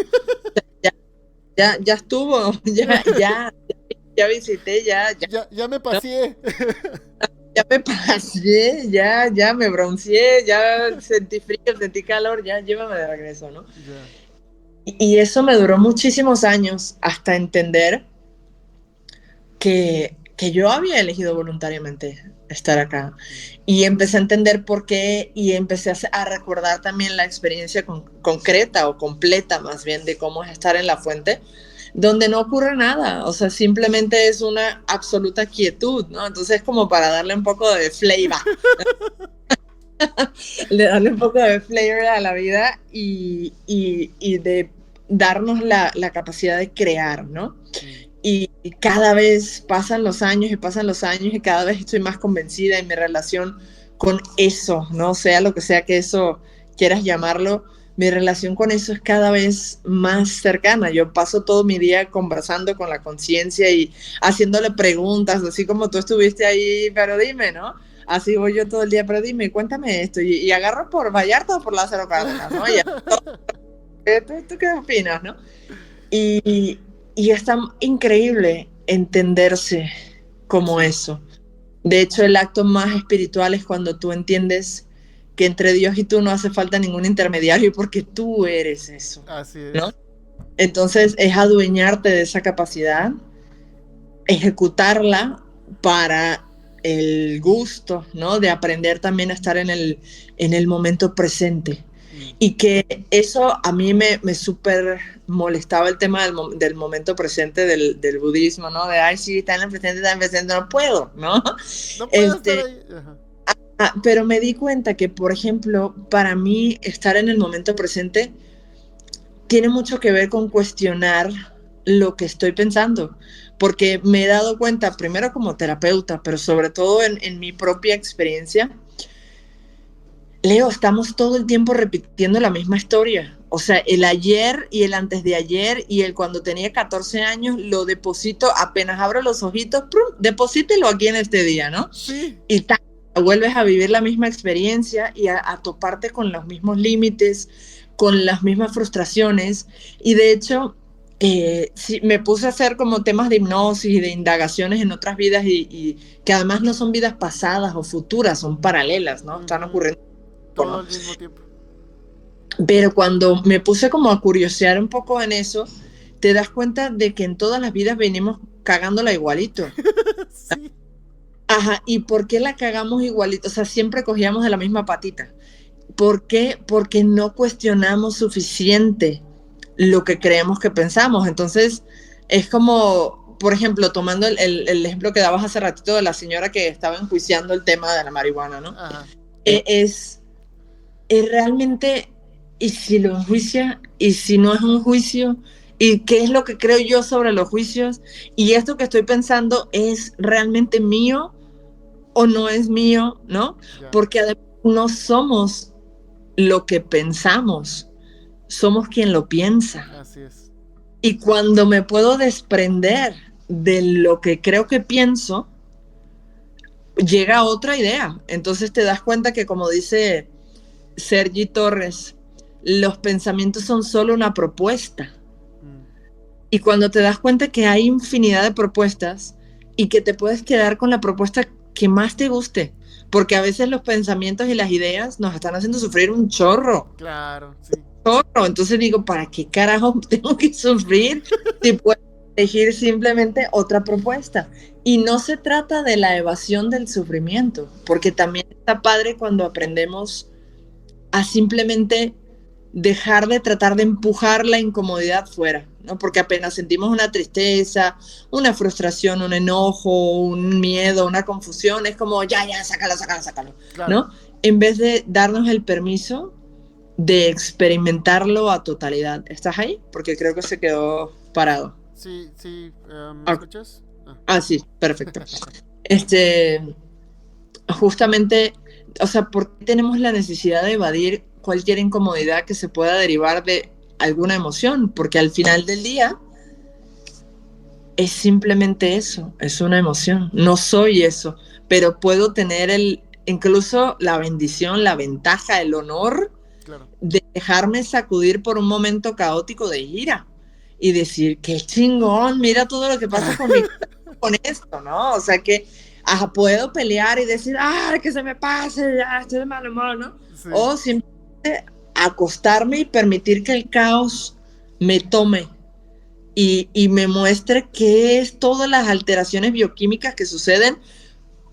Ya estuvo, ya visité, ya me pasé. Ya me pasé, ya me bronceé, ya sentí frío, sentí calor, ya llévame de regreso, ¿no? Y eso me duró muchísimos años hasta entender que yo había elegido voluntariamente estar acá. Y empecé a entender por qué, y empecé a recordar también la experiencia concreta o completa más bien de cómo es estar en la fuente, donde no ocurre nada, o sea, simplemente es una absoluta quietud, ¿no? Entonces, como para darle un poco de flavor, darle un poco de flavor a la vida y de darnos la capacidad de crear, ¿no? Y cada vez pasan los años y cada vez estoy más convencida en mi relación con eso, ¿no? Sea lo que sea que eso quieras llamarlo, mi relación con eso es cada vez más cercana. Yo paso todo mi día conversando con la conciencia y haciéndole preguntas, así como tú estuviste ahí, pero dime, ¿no? Así voy yo todo el día, pero dime, cuéntame esto. Y agarro por Vallarta o por Lázaro Cárdenas, ¿no? ¿Tú qué opinas, no? Y es tan increíble entenderse como eso. De hecho, el acto más espiritual es cuando tú entiendes que entre Dios y tú no hace falta ningún intermediario porque tú eres eso. Así es. ¿No? Entonces es adueñarte de esa capacidad, ejecutarla para el gusto, ¿no? De aprender también a estar en el momento presente. Y que eso a mí me súper molestaba el tema del momento presente del budismo, ¿no? De, ay, sí, está en el presente, no puedo, ¿no? No puedo estar ahí. Pero me di cuenta que, por ejemplo, para mí estar en el momento presente tiene mucho que ver con cuestionar lo que estoy pensando, porque me he dado cuenta, primero como terapeuta, pero sobre todo en mi propia experiencia, Leo, estamos todo el tiempo repitiendo la misma historia. O sea, el ayer y el antes de ayer y el cuando tenía 14 años lo deposito, apenas abro los ojitos, ¡prum!, deposítelo aquí en este día, ¿no? Sí. Y vuelves a vivir la misma experiencia y a toparte con los mismos límites, con las mismas frustraciones. Y de hecho, sí, me puse a hacer como temas de hipnosis y de indagaciones en otras vidas y que además no son vidas pasadas o futuras, son paralelas, ¿no? Están ocurriendo todo al mismo tiempo. Pero cuando me puse como a curiosear un poco en eso, te das cuenta de que en todas las vidas venimos cagándola igualito. Sí. Ajá, ¿y por qué la cagamos igualito? O sea, siempre cogíamos de la misma patita. ¿Por qué? Porque no cuestionamos suficiente lo que creemos que pensamos. Entonces, es como, por ejemplo, tomando el ejemplo que dabas hace ratito de la señora que estaba enjuiciando el tema de la marihuana, ¿no? Ajá. Es realmente, y si lo enjuicia, y si no es un juicio, ¿Y qué es lo que creo yo sobre los juicios? ¿Y esto que estoy pensando es realmente mío o no es mío? ¿No? Ya. Porque además no somos lo que pensamos, somos quien lo piensa. Así es. Y cuando me puedo desprender de lo que creo que pienso, llega otra idea. Entonces te das cuenta que, como dice Sergi Torres, los pensamientos son solo una propuesta. Mm, Y cuando te das cuenta que hay infinidad de propuestas y que te puedes quedar con la propuesta que más te guste, porque a veces los pensamientos y las ideas nos están haciendo sufrir un chorro. claro, sí. Entonces digo, ¿para qué carajo tengo que sufrir si puedo elegir simplemente otra propuesta? Y no se trata de la evasión del sufrimiento, porque también está padre cuando aprendemos a simplemente dejar de tratar de empujar la incomodidad fuera, ¿no? Porque apenas sentimos una tristeza, una frustración, un enojo, un miedo, una confusión, es como, ya, sácalo, Claro. ¿no? En vez de darnos el permiso de experimentarlo a totalidad. ¿Estás ahí? Porque creo que se quedó parado. Sí, sí, ¿me Ah, escuchas? Ah. sí, perfecto. Este, justamente, o sea, ¿por qué tenemos la necesidad de evadir cualquier incomodidad que se pueda derivar de alguna emoción? Porque al final del día es simplemente eso, es una emoción. No soy eso, pero puedo tener incluso la bendición, la ventaja, el honor Claro. de dejarme sacudir por un momento caótico de ira y decir, qué chingón, mira todo lo que pasa con esto, ¿no? O sea que puedo pelear y decir, que se me pase, ya estoy de mal humor, ¿no? Sí, O simplemente acostarme y permitir que el caos me tome y me muestre qué es todas las alteraciones bioquímicas que suceden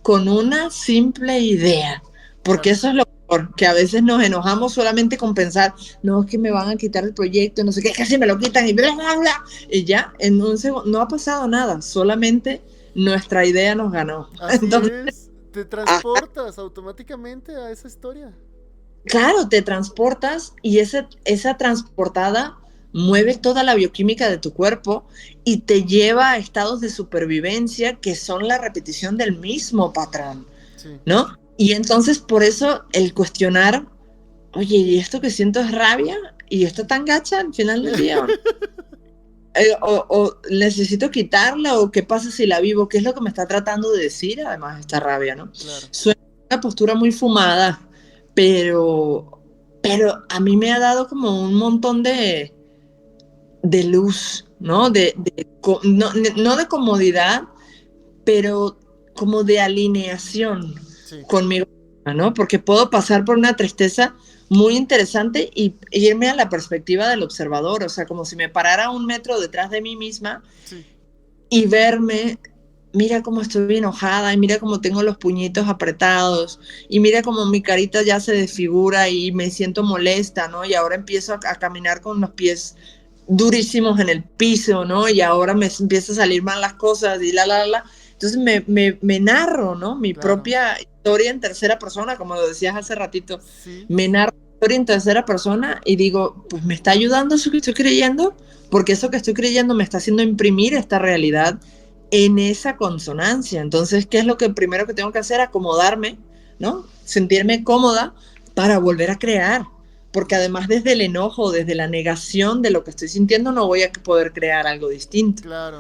con una simple idea, porque claro. eso es lo peor, que a veces nos enojamos solamente con pensar, no, es que me van a quitar el proyecto, no sé qué, casi me lo quitan y bla, bla, bla, y ya, en un segundo, no ha pasado nada, solamente nuestra idea nos ganó. Así Entonces, es. Te ajá, transportas automáticamente a esa historia. claro, te transportas y esa transportada mueve toda la bioquímica de tu cuerpo y te lleva a estados de supervivencia que son la repetición del mismo patrón. Sí. ¿No? Y entonces por eso el cuestionar, oye, ¿y esto que siento es rabia? ¿Y está tan gacha al final del día? O necesito quitarla, o qué pasa si la vivo, qué es lo que me está tratando de decir, además, esta rabia, ¿no? Claro. Suena una postura muy fumada, pero a mí me ha dado como un montón de luz, ¿no? No de comodidad, pero como de alineación Sí. conmigo, ¿no? Porque puedo pasar por una tristeza muy interesante y irme a la perspectiva del observador, o sea, como si me parara un metro detrás de mí misma Sí. y verme, mira cómo estoy enojada y mira cómo tengo los puñitos apretados y mira cómo mi carita ya se desfigura y me siento molesta, ¿no? Y ahora empiezo a caminar con los pies durísimos en el piso, ¿no? Y ahora me empiezan a salir mal las cosas y la. Entonces me narro, ¿no? Mi Claro. propia historia en tercera persona, como lo decías hace ratito. Sí. Me narro mi historia en tercera persona y digo, pues me está ayudando eso que estoy creyendo, porque eso que estoy creyendo me está haciendo imprimir esta realidad en esa consonancia. Entonces, ¿qué es lo que primero que tengo que hacer? Acomodarme, ¿no? Sentirme cómoda para volver a crear. Porque además desde el enojo, desde la negación de lo que estoy sintiendo, no voy a poder crear algo distinto. Claro.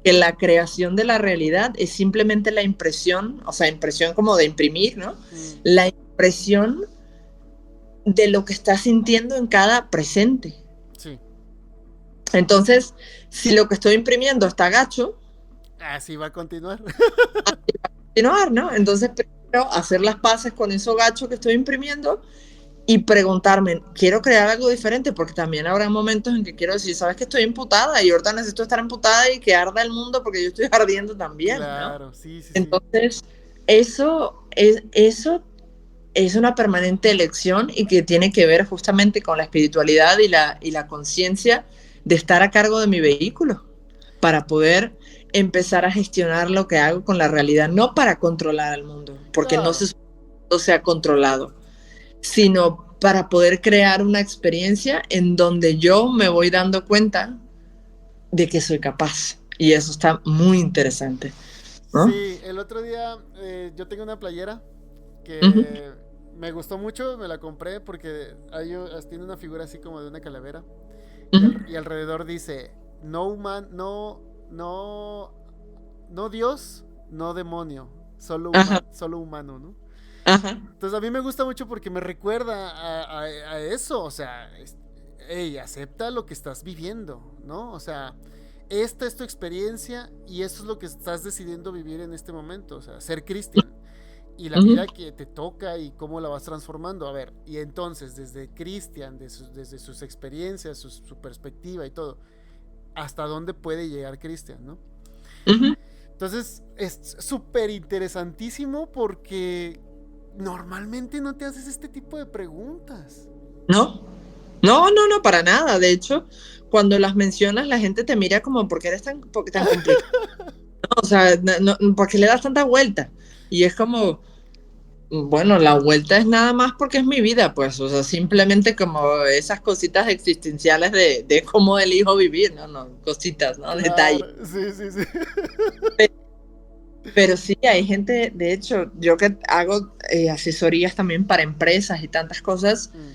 Que la creación de la realidad es simplemente la impresión, o sea, impresión como de imprimir, ¿no? Mm, La impresión de lo que estás sintiendo en cada presente. sí. Entonces, si lo que estoy imprimiendo está gacho, Así va a continuar. continuar, ¿no? Entonces, primero hacer las paces con eso gacho que estoy imprimiendo y preguntarme, ¿quiero crear algo diferente? Porque también habrá momentos en que quiero decir, ¿sabes que estoy imputada? Y ahorita necesito estar imputada y que arda el mundo porque yo estoy ardiendo también, ¿no? Claro, sí, sí, sí. Entonces, eso es una permanente elección y que tiene que ver justamente con la espiritualidad y la conciencia de estar a cargo de mi vehículo para poder empezar a gestionar lo que hago con la realidad, no para controlar al mundo, porque no Claro. se sea controlado, sino para poder crear una experiencia en donde yo me voy dando cuenta de que soy capaz. Y eso está muy interesante, ¿no? Sí, el otro día yo tengo una playera Ujú, que me gustó mucho, me la compré porque tiene una figura así como de una calavera ujú, y alrededor dice, no human, no, no Dios, no demonio, ajá, solo humano, ¿no? ajá, Entonces a mí me gusta mucho porque me recuerda a eso, o sea, hey, acepta lo que estás viviendo, ¿no? O sea, esta es tu experiencia y eso es lo que estás decidiendo vivir en este momento, o sea, ser cristian y la ujú, vida que te toca y cómo la vas transformando. A ver, y entonces desde Cristian, desde sus experiencias, su perspectiva y todo, hasta dónde puede llegar Cristian, ¿no? ujú. Entonces es súper interesantísimo porque normalmente no te haces este tipo de preguntas. ¿No? No, no, no, para nada. De hecho, cuando las mencionas, la gente te mira como, ¿por qué eres tan complicado? O sea, ¿por qué le das tanta vuelta? Y es como, bueno, la vuelta es nada más porque es mi vida, pues, o sea, simplemente como esas cositas existenciales de cómo elijo vivir, no, no, cositas, ¿no? Detalles. Claro, sí, sí, sí. Pero sí, hay gente, de hecho, yo que hago asesorías también para empresas y tantas cosas, Mm.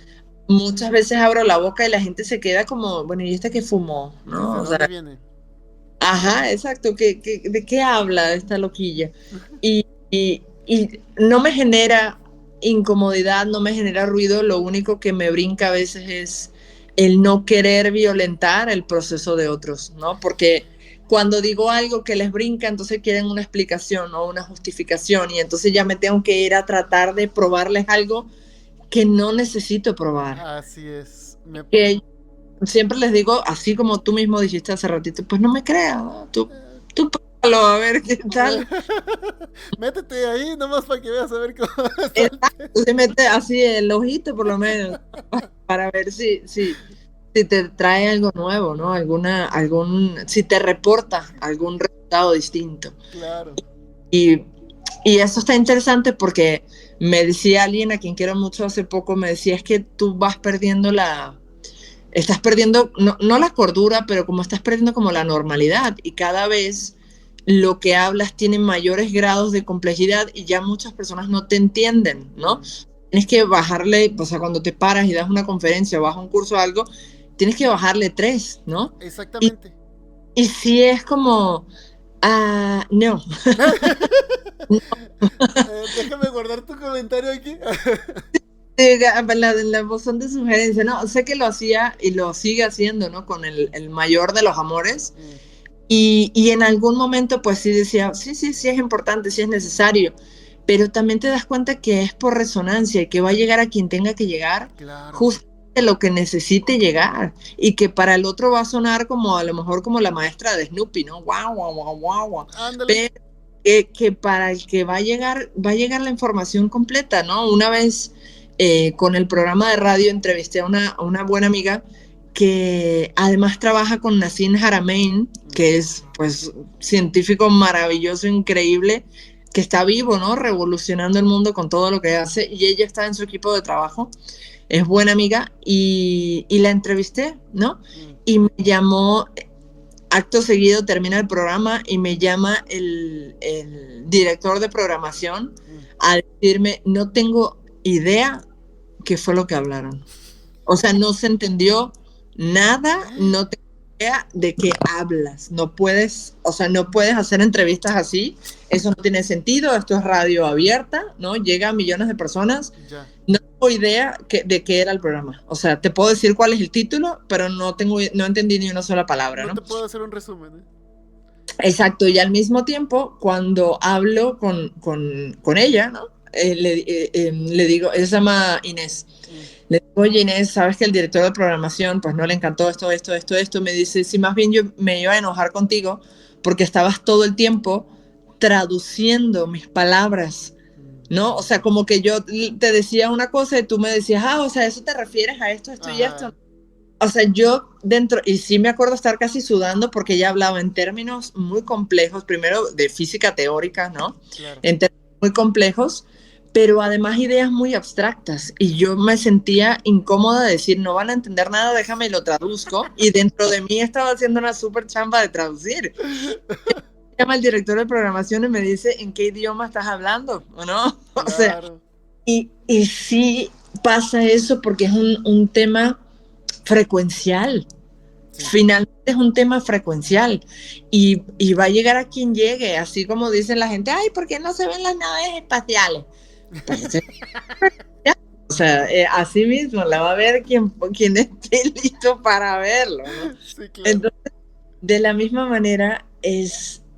muchas veces abro la boca y la gente se queda como, bueno, ¿y este qué fumó? ¿Desde ¿No? O sea, dónde viene? ajá, exacto, de qué habla esta loquilla? Y no me genera incomodidad, no me genera ruido, lo único que me brinca a veces es el no querer violentar el proceso de otros, ¿no? Porque cuando digo algo que les brinca, entonces quieren una explicación o una justificación y entonces ya me tengo que ir a tratar de probarles algo que no necesito probar. Así es. Que siempre les digo, así como tú mismo dijiste hace ratito, pues no me creas, ¿no? Tú pruébalo a ver qué tal. Métete ahí nomás para que veas a ver cómo está el Exacto, se mete así el ojito por lo menos para ver si te trae algo nuevo, ¿no? Si te reporta algún resultado distinto. claro. Y, y eso está interesante porque me decía alguien a quien quiero mucho hace poco, me decía, es que tú vas perdiendo estás perdiendo, no, no la cordura, pero como estás perdiendo como la normalidad y cada vez lo que hablas tiene mayores grados de complejidad y ya muchas personas no te entienden, ¿no? Mm. Tienes que bajarle, o sea, cuando te paras y das una conferencia o vas a un curso o algo, tienes que bajarle tres, ¿no? Y, Exactamente. y si es como, no, Déjame guardar tu comentario aquí. la buzón de sugerencia, no, sé que lo hacía y lo sigue haciendo, ¿no? Con el mayor de los amores. Mm. Y en algún momento, pues sí decía, sí, sí, sí es importante, sí es necesario, pero también te das cuenta que es por resonancia y que va a llegar a quien tenga que llegar, Claro. justamente lo que necesite llegar, y que para el otro va a sonar como a lo mejor como la maestra de Snoopy, ¿no? Guau, guau, guau, guau, guau. Ándale. Pero que para el que va a llegar la información completa, ¿no? Una vez con el programa de radio entrevisté a una buena amiga que además trabaja con Nassim Haramein, Mm. que es pues científico maravilloso, increíble, que está vivo, ¿no? Revolucionando el mundo con todo lo que hace y ella está en su equipo de trabajo, es buena amiga y la entrevisté, ¿no? Mm. Y me llamó, acto seguido termina el programa y me llama el director de programación Mm. a decirme, no tengo idea qué fue lo que hablaron. O sea, no se entendió nada, no tengo idea de qué hablas. No puedes, o sea, no puedes hacer entrevistas así. Eso no tiene sentido. Esto es radio abierta, ¿no? Llega a millones de personas. Ya. No tengo idea de qué era el programa. O sea, te puedo decir cuál es el título, pero no entendí ni una sola palabra, No ¿no? te puedo hacer un resumen, ¿eh? Exacto, y al mismo tiempo, cuando hablo con ella, ¿no? Le digo, ella se llama Inés. Mm. Le digo, oye Inés, sabes que el director de programación, pues no le encantó esto. Me dice, sí, más bien yo me iba a enojar contigo porque estabas todo el tiempo traduciendo mis palabras, Mm. ¿no? O sea, como que yo te decía una cosa y tú me decías, o sea, eso te refieres a esto y esto. Ajá. O sea, yo dentro, y sí me acuerdo estar casi sudando porque ella hablaba en términos muy complejos, primero de física teórica, ¿no? Claro. En términos muy complejos, pero además ideas muy abstractas. Y yo me sentía incómoda de decir, no van a entender nada, déjame y lo traduzco. Y dentro de mí estaba haciendo una súper chamba de traducir. Llama el director de programación y me dice, ¿en qué idioma estás hablando? ¿O no? O sea, Claro. y sí pasa eso porque es un tema frecuencial. Sí. Finalmente es un tema frecuencial y va a llegar a quien llegue, así como dice la gente, ay, ¿por qué no se ven las naves espaciales? Pues, o sea, así mismo la va a ver quien esté listo para verlo, ¿no? Sí, claro. Entonces, de la misma manera,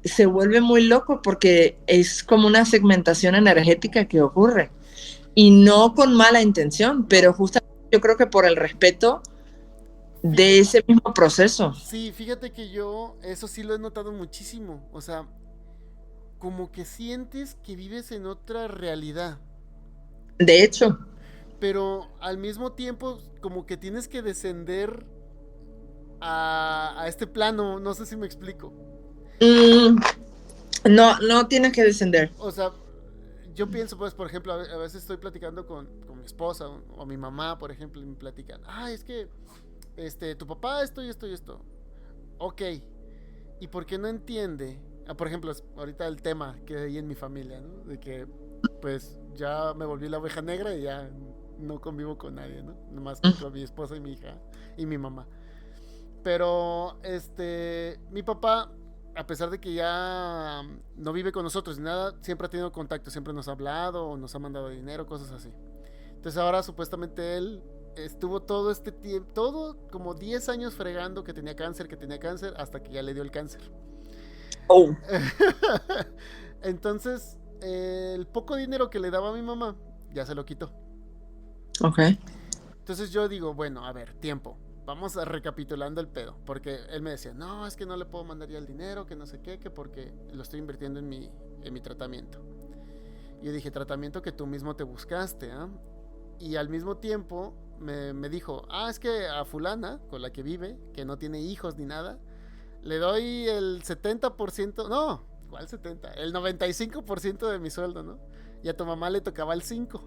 se vuelve muy loco porque es como una segmentación energética que ocurre y no con mala intención, pero justamente yo creo que por el respeto de ese mismo proceso. Sí, fíjate que yo eso sí lo he notado muchísimo. O sea, como que sientes que vives en otra realidad, De hecho, pero al mismo tiempo como que tienes que descender a este plano, no sé si me explico. mm, no tienes que descender. O sea, yo pienso, pues, por ejemplo, a veces estoy platicando con mi esposa o mi mamá, por ejemplo, y me platican, es que tu papá esto y esto y esto. Ok, ¿y por qué no entiende? Por ejemplo, ahorita el tema que hay en mi familia, ¿no? De que, pues, ya me volví la oveja negra y ya no convivo con nadie, ¿no? Nomás con mi esposa y mi hija y mi mamá. Pero, mi papá, a pesar de que ya no vive con nosotros ni nada, siempre ha tenido contacto, siempre nos ha hablado, nos ha mandado dinero, cosas así. Entonces ahora supuestamente él estuvo todo este tiempo, todo como 10 años fregando que tenía cáncer, hasta que ya le dio el cáncer. Oh. Entonces, el poco dinero que le daba a mi mamá, ya se lo quitó. Ok. Entonces yo digo, bueno, a ver, tiempo. Vamos a recapitulando el pedo. Porque él me decía, no, es que no le puedo mandar ya el dinero, que no sé qué, que porque lo estoy invirtiendo en mi tratamiento. Y yo dije, tratamiento que tú mismo te buscaste, ¿eh? Y al mismo tiempo me dijo, es que a fulana, con la que vive, que no tiene hijos ni nada, le doy el 70%, no, ¿cuál 70? El 95% de mi sueldo, ¿no? Y a tu mamá le tocaba el 5%.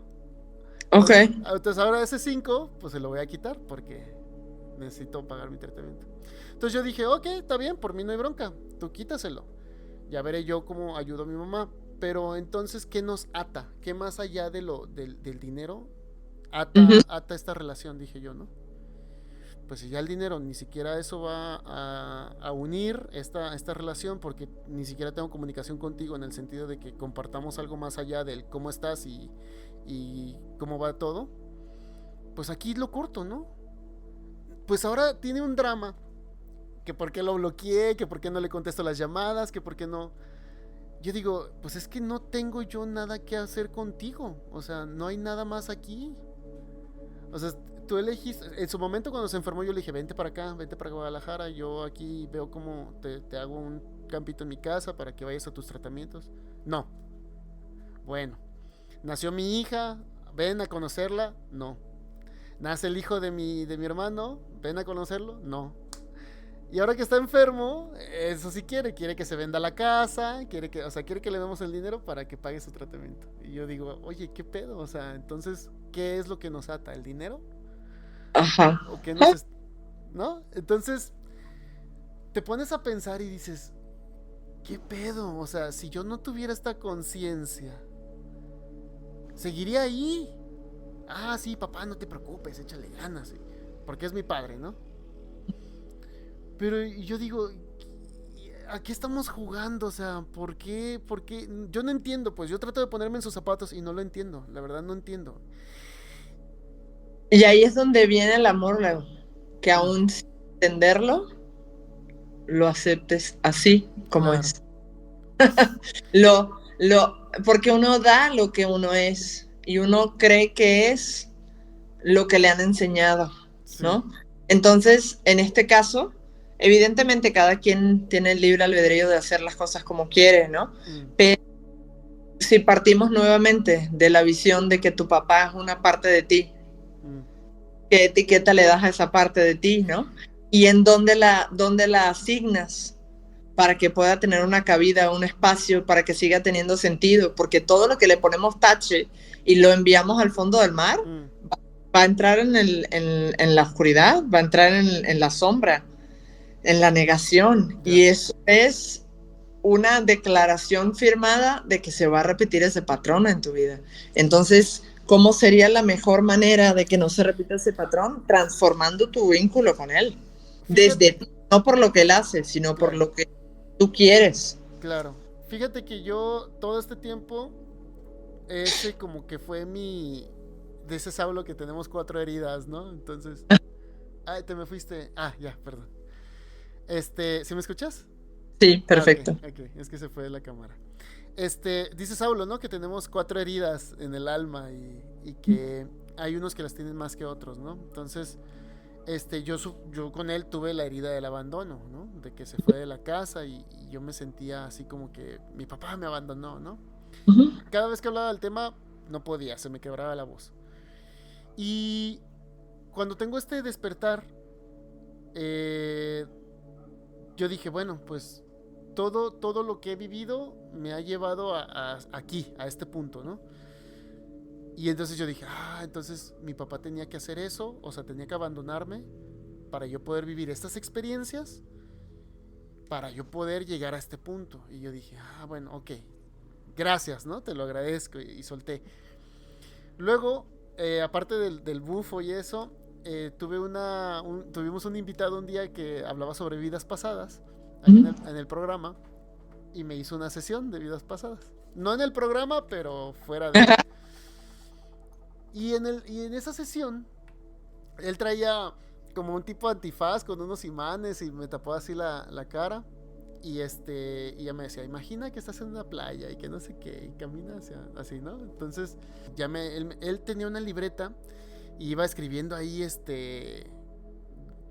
Ok. Entonces ahora ese 5, pues se lo voy a quitar porque necesito pagar mi tratamiento. Entonces yo dije, ok, está bien, por mí no hay bronca, tú quítaselo. Ya veré yo cómo ayudo a mi mamá. Pero entonces, ¿qué nos ata? ¿Qué más allá del dinero ata esta relación? Dije yo, ¿no? Pues si ya el dinero ni siquiera eso va a unir esta relación, porque ni siquiera tengo comunicación contigo en el sentido de que compartamos algo más allá del cómo estás y cómo va todo, pues aquí lo corto, ¿no? Pues ahora tiene un drama, que por qué lo bloqueé, que por qué no le contesto las llamadas, que por qué no. Yo digo, pues es que no tengo yo nada que hacer contigo, o sea, no hay nada más aquí. O sea, tú elegiste, en su momento cuando se enfermó yo le dije, vente para acá, vente para Guadalajara, yo aquí veo cómo te hago un campito en mi casa para que vayas a tus tratamientos. No. Bueno, nació mi hija, ven a conocerla, no. Nace el hijo de mi hermano, ven a conocerlo, no. Y ahora que está enfermo, eso sí quiere que se venda la casa, quiere que le demos el dinero para que pague su tratamiento. Y yo digo, oye, ¿qué pedo? O sea, entonces, ¿qué es lo que nos ata? ¿El dinero? Ajá. ¿O qué nos ¿no? Entonces, te pones a pensar y dices, ¿qué pedo? O sea, si yo no tuviera esta conciencia, seguiría ahí. Sí, papá, no te preocupes, échale ganas, porque es mi padre, ¿no? Pero yo digo, ¿a qué estamos jugando? O sea, ¿por qué? ¿Por qué? Yo no entiendo, pues yo trato de ponerme en sus zapatos y no lo entiendo, la verdad no entiendo. Y ahí es donde viene el amor, Leo, que aún sin entenderlo, lo aceptes así como Claro. es. Porque uno da lo que uno es y uno cree que es lo que le han enseñado, Sí. ¿no? Entonces, en este caso, evidentemente cada quien tiene el libre albedrío de hacer las cosas como quiere, ¿no? Pero si partimos nuevamente de la visión de que tu papá es una parte de ti, ¿qué etiqueta le das a esa parte de ti, ¿no? Y en dónde la asignas para que pueda tener una cabida, un espacio, para que siga teniendo sentido, porque todo lo que le ponemos tache y lo enviamos al fondo del mar, va a entrar en la oscuridad, va a entrar en la sombra, en la negación, y eso es una declaración firmada de que se va a repetir ese patrón en tu vida. Entonces, ¿cómo sería la mejor manera de que no se repita ese patrón? Transformando tu vínculo con él, desde ti, no por lo que él hace, sino por lo que tú quieres. Claro. Fíjate que yo todo este tiempo, ese como que fue mi... De ese Saulo que tenemos 4 heridas, ¿no? Entonces... Ay, te me fuiste. Ah, ya, perdón. ¿Sí me escuchas? Sí, perfecto. Okay. Es que se fue de la cámara. Dice Saulo, ¿no? Que tenemos 4 heridas en el alma y que hay unos que las tienen más que otros, ¿no? Entonces, yo con él tuve la herida del abandono, ¿no? De que se fue de la casa y yo me sentía así como que mi papá me abandonó, ¿no? Cada vez que hablaba del tema, no podía, se me quebraba la voz. Y cuando tengo este despertar, yo dije, bueno, pues todo lo que he vivido me ha llevado aquí, a este punto, ¿no? Y entonces yo dije, entonces mi papá tenía que hacer eso, o sea, tenía que abandonarme para yo poder vivir estas experiencias, para yo poder llegar a este punto. Y yo dije, bueno, ok, gracias, ¿no? Te lo agradezco, y solté. Luego, aparte del bufo y eso, tuvimos un invitado un día que hablaba sobre vidas pasadas en el programa, y me hizo una sesión de vidas pasadas. No en el programa, pero fuera de... Y en esa sesión, él traía como un tipo de antifaz con unos imanes y me tapó así la cara. Y ella me decía, imagina que estás en una playa y que no sé qué, y camina así, ¿no? Entonces, él tenía una libreta y iba escribiendo ahí,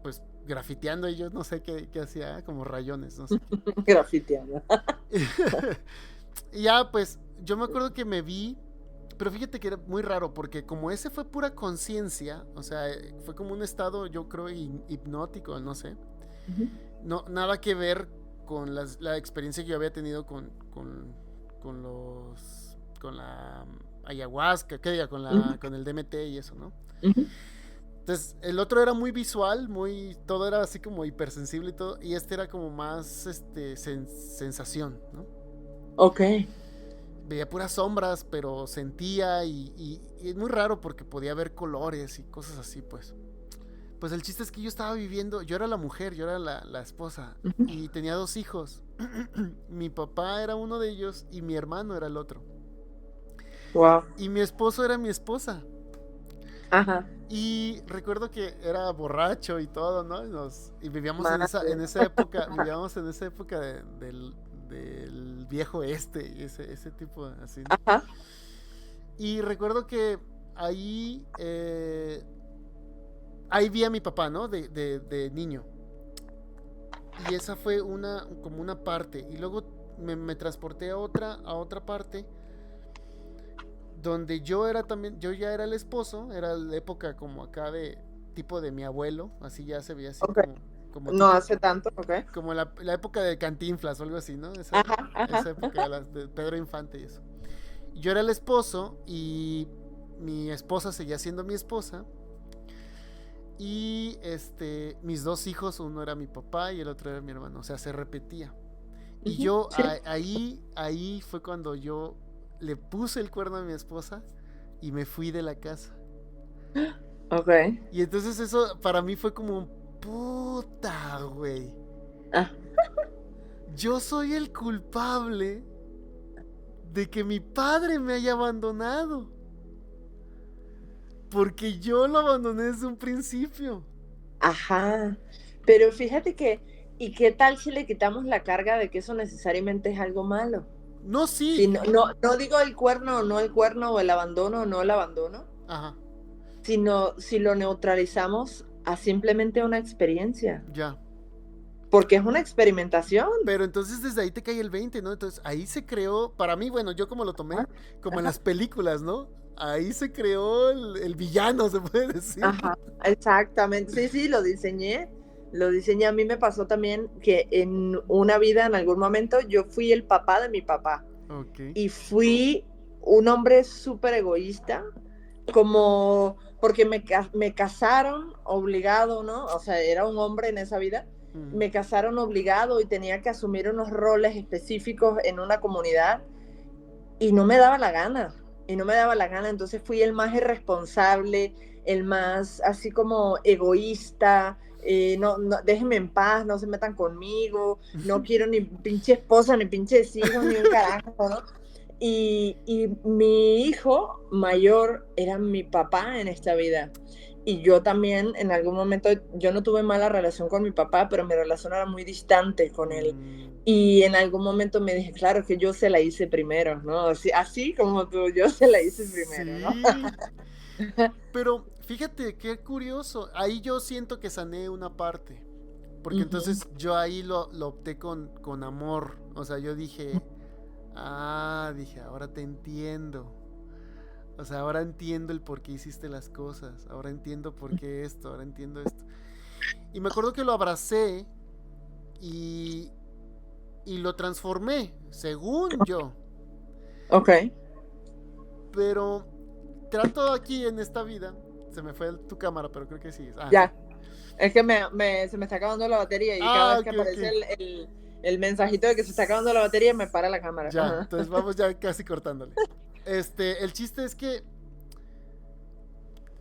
pues grafiteando, y yo no sé qué hacía, como rayones, no sé qué. Grafiteando. Y ya, pues, yo me acuerdo que me vi, pero fíjate que era muy raro, porque como ese fue pura conciencia, o sea, fue como un estado, yo creo, hipnótico, no sé. No, nada que ver con la experiencia que yo había tenido con la ayahuasca, con el DMT y eso, ¿no? Entonces, el otro era muy visual, todo era así como hipersensible y todo, y era como más sensación, ¿no? Ok. Veía puras sombras, pero sentía y es muy raro porque podía ver colores y cosas así, pues. Pues el chiste es que yo estaba viviendo, yo era la mujer, yo era la esposa, y tenía 2 hijos. Mi papá era uno de ellos y mi hermano era el otro. Wow. Y mi esposo era mi esposa. Ajá. Y recuerdo que era borracho y todo, ¿no? Y vivíamos en esa época, del viejo y ese tipo así, ¿no? Ajá. Y recuerdo que ahí vi a mi papá, ¿no? De niño. Y esa fue como una parte. Y luego me transporté a otra parte, donde yo ya era el esposo. Era la época como acá de tipo de mi abuelo. Así ya se veía así, okay. como no tipo, hace tanto, ok. como la época de Cantinflas o algo así, ¿no? Esa época de Pedro Infante y eso. Yo era el esposo y mi esposa seguía siendo mi esposa. Y mis 2 hijos, uno era mi papá y el otro era mi hermano, o sea, se repetía. Y yo, ¿sí? ahí fue cuando yo le puse el cuerno a mi esposa y me fui de la casa. Ok. Y entonces eso para mí fue como, puta, güey. Yo soy el culpable de que mi padre me haya abandonado. Porque yo lo abandoné desde un principio. Ajá. Pero fíjate ¿y qué tal si le quitamos la carga de que eso necesariamente es algo malo? No, sí. Si no digo el cuerno o no el cuerno, o el abandono o no el abandono. Ajá. Sino si lo neutralizamos a simplemente una experiencia. Ya. Porque es una experimentación. Pero entonces desde ahí te cae el 20, ¿no? Entonces ahí se creó, para mí, bueno, yo como lo tomé, como en las películas, ¿no? Ahí se creó el villano, se puede decir. Ajá, exactamente. Sí, lo diseñé lo diseñé. A mí me pasó también que en una vida, en algún momento, yo fui el papá de mi papá. Ok. Y fui un hombre súper egoísta, como porque me casaron obligado, ¿no? O sea, era un hombre en esa vida. Mm. Me casaron obligado y tenía que asumir unos roles específicos en una comunidad y no me daba la gana. Y no me daba la gana, entonces fui el más irresponsable, el más así como egoísta, no, no, déjenme en paz, no se metan conmigo, no quiero ni pinche esposa, ni pinches hijos, ni un carajo, ¿no? Y mi hijo mayor era mi papá en esta vida. Y yo también, en algún momento, yo no tuve mala relación con mi papá, pero mi relación era muy distante con él. Mm. Y en algún momento me dije, claro, que yo se la hice primero, ¿no? Así como tú, yo se la hice primero, ¿no? Sí. Pero fíjate qué curioso. Ahí yo siento que sané una parte. Porque Ujú. entonces yo ahí lo opté con amor. O sea, yo dije, dije, ahora te entiendo. O sea, ahora entiendo el por qué hiciste las cosas. Ahora entiendo por qué esto, ahora entiendo esto. Y me acuerdo que lo abracé y, y lo transformé, según yo. Ok, Pero trato aquí en esta vida. Se me fue tu cámara, pero creo que sí. Sí. ya. Es que se me está acabando la batería y cada vez que Ok, ok. aparece el mensajito de que se está acabando la batería, me para la cámara. Ya, Ajá. entonces vamos ya casi cortándole. El chiste es que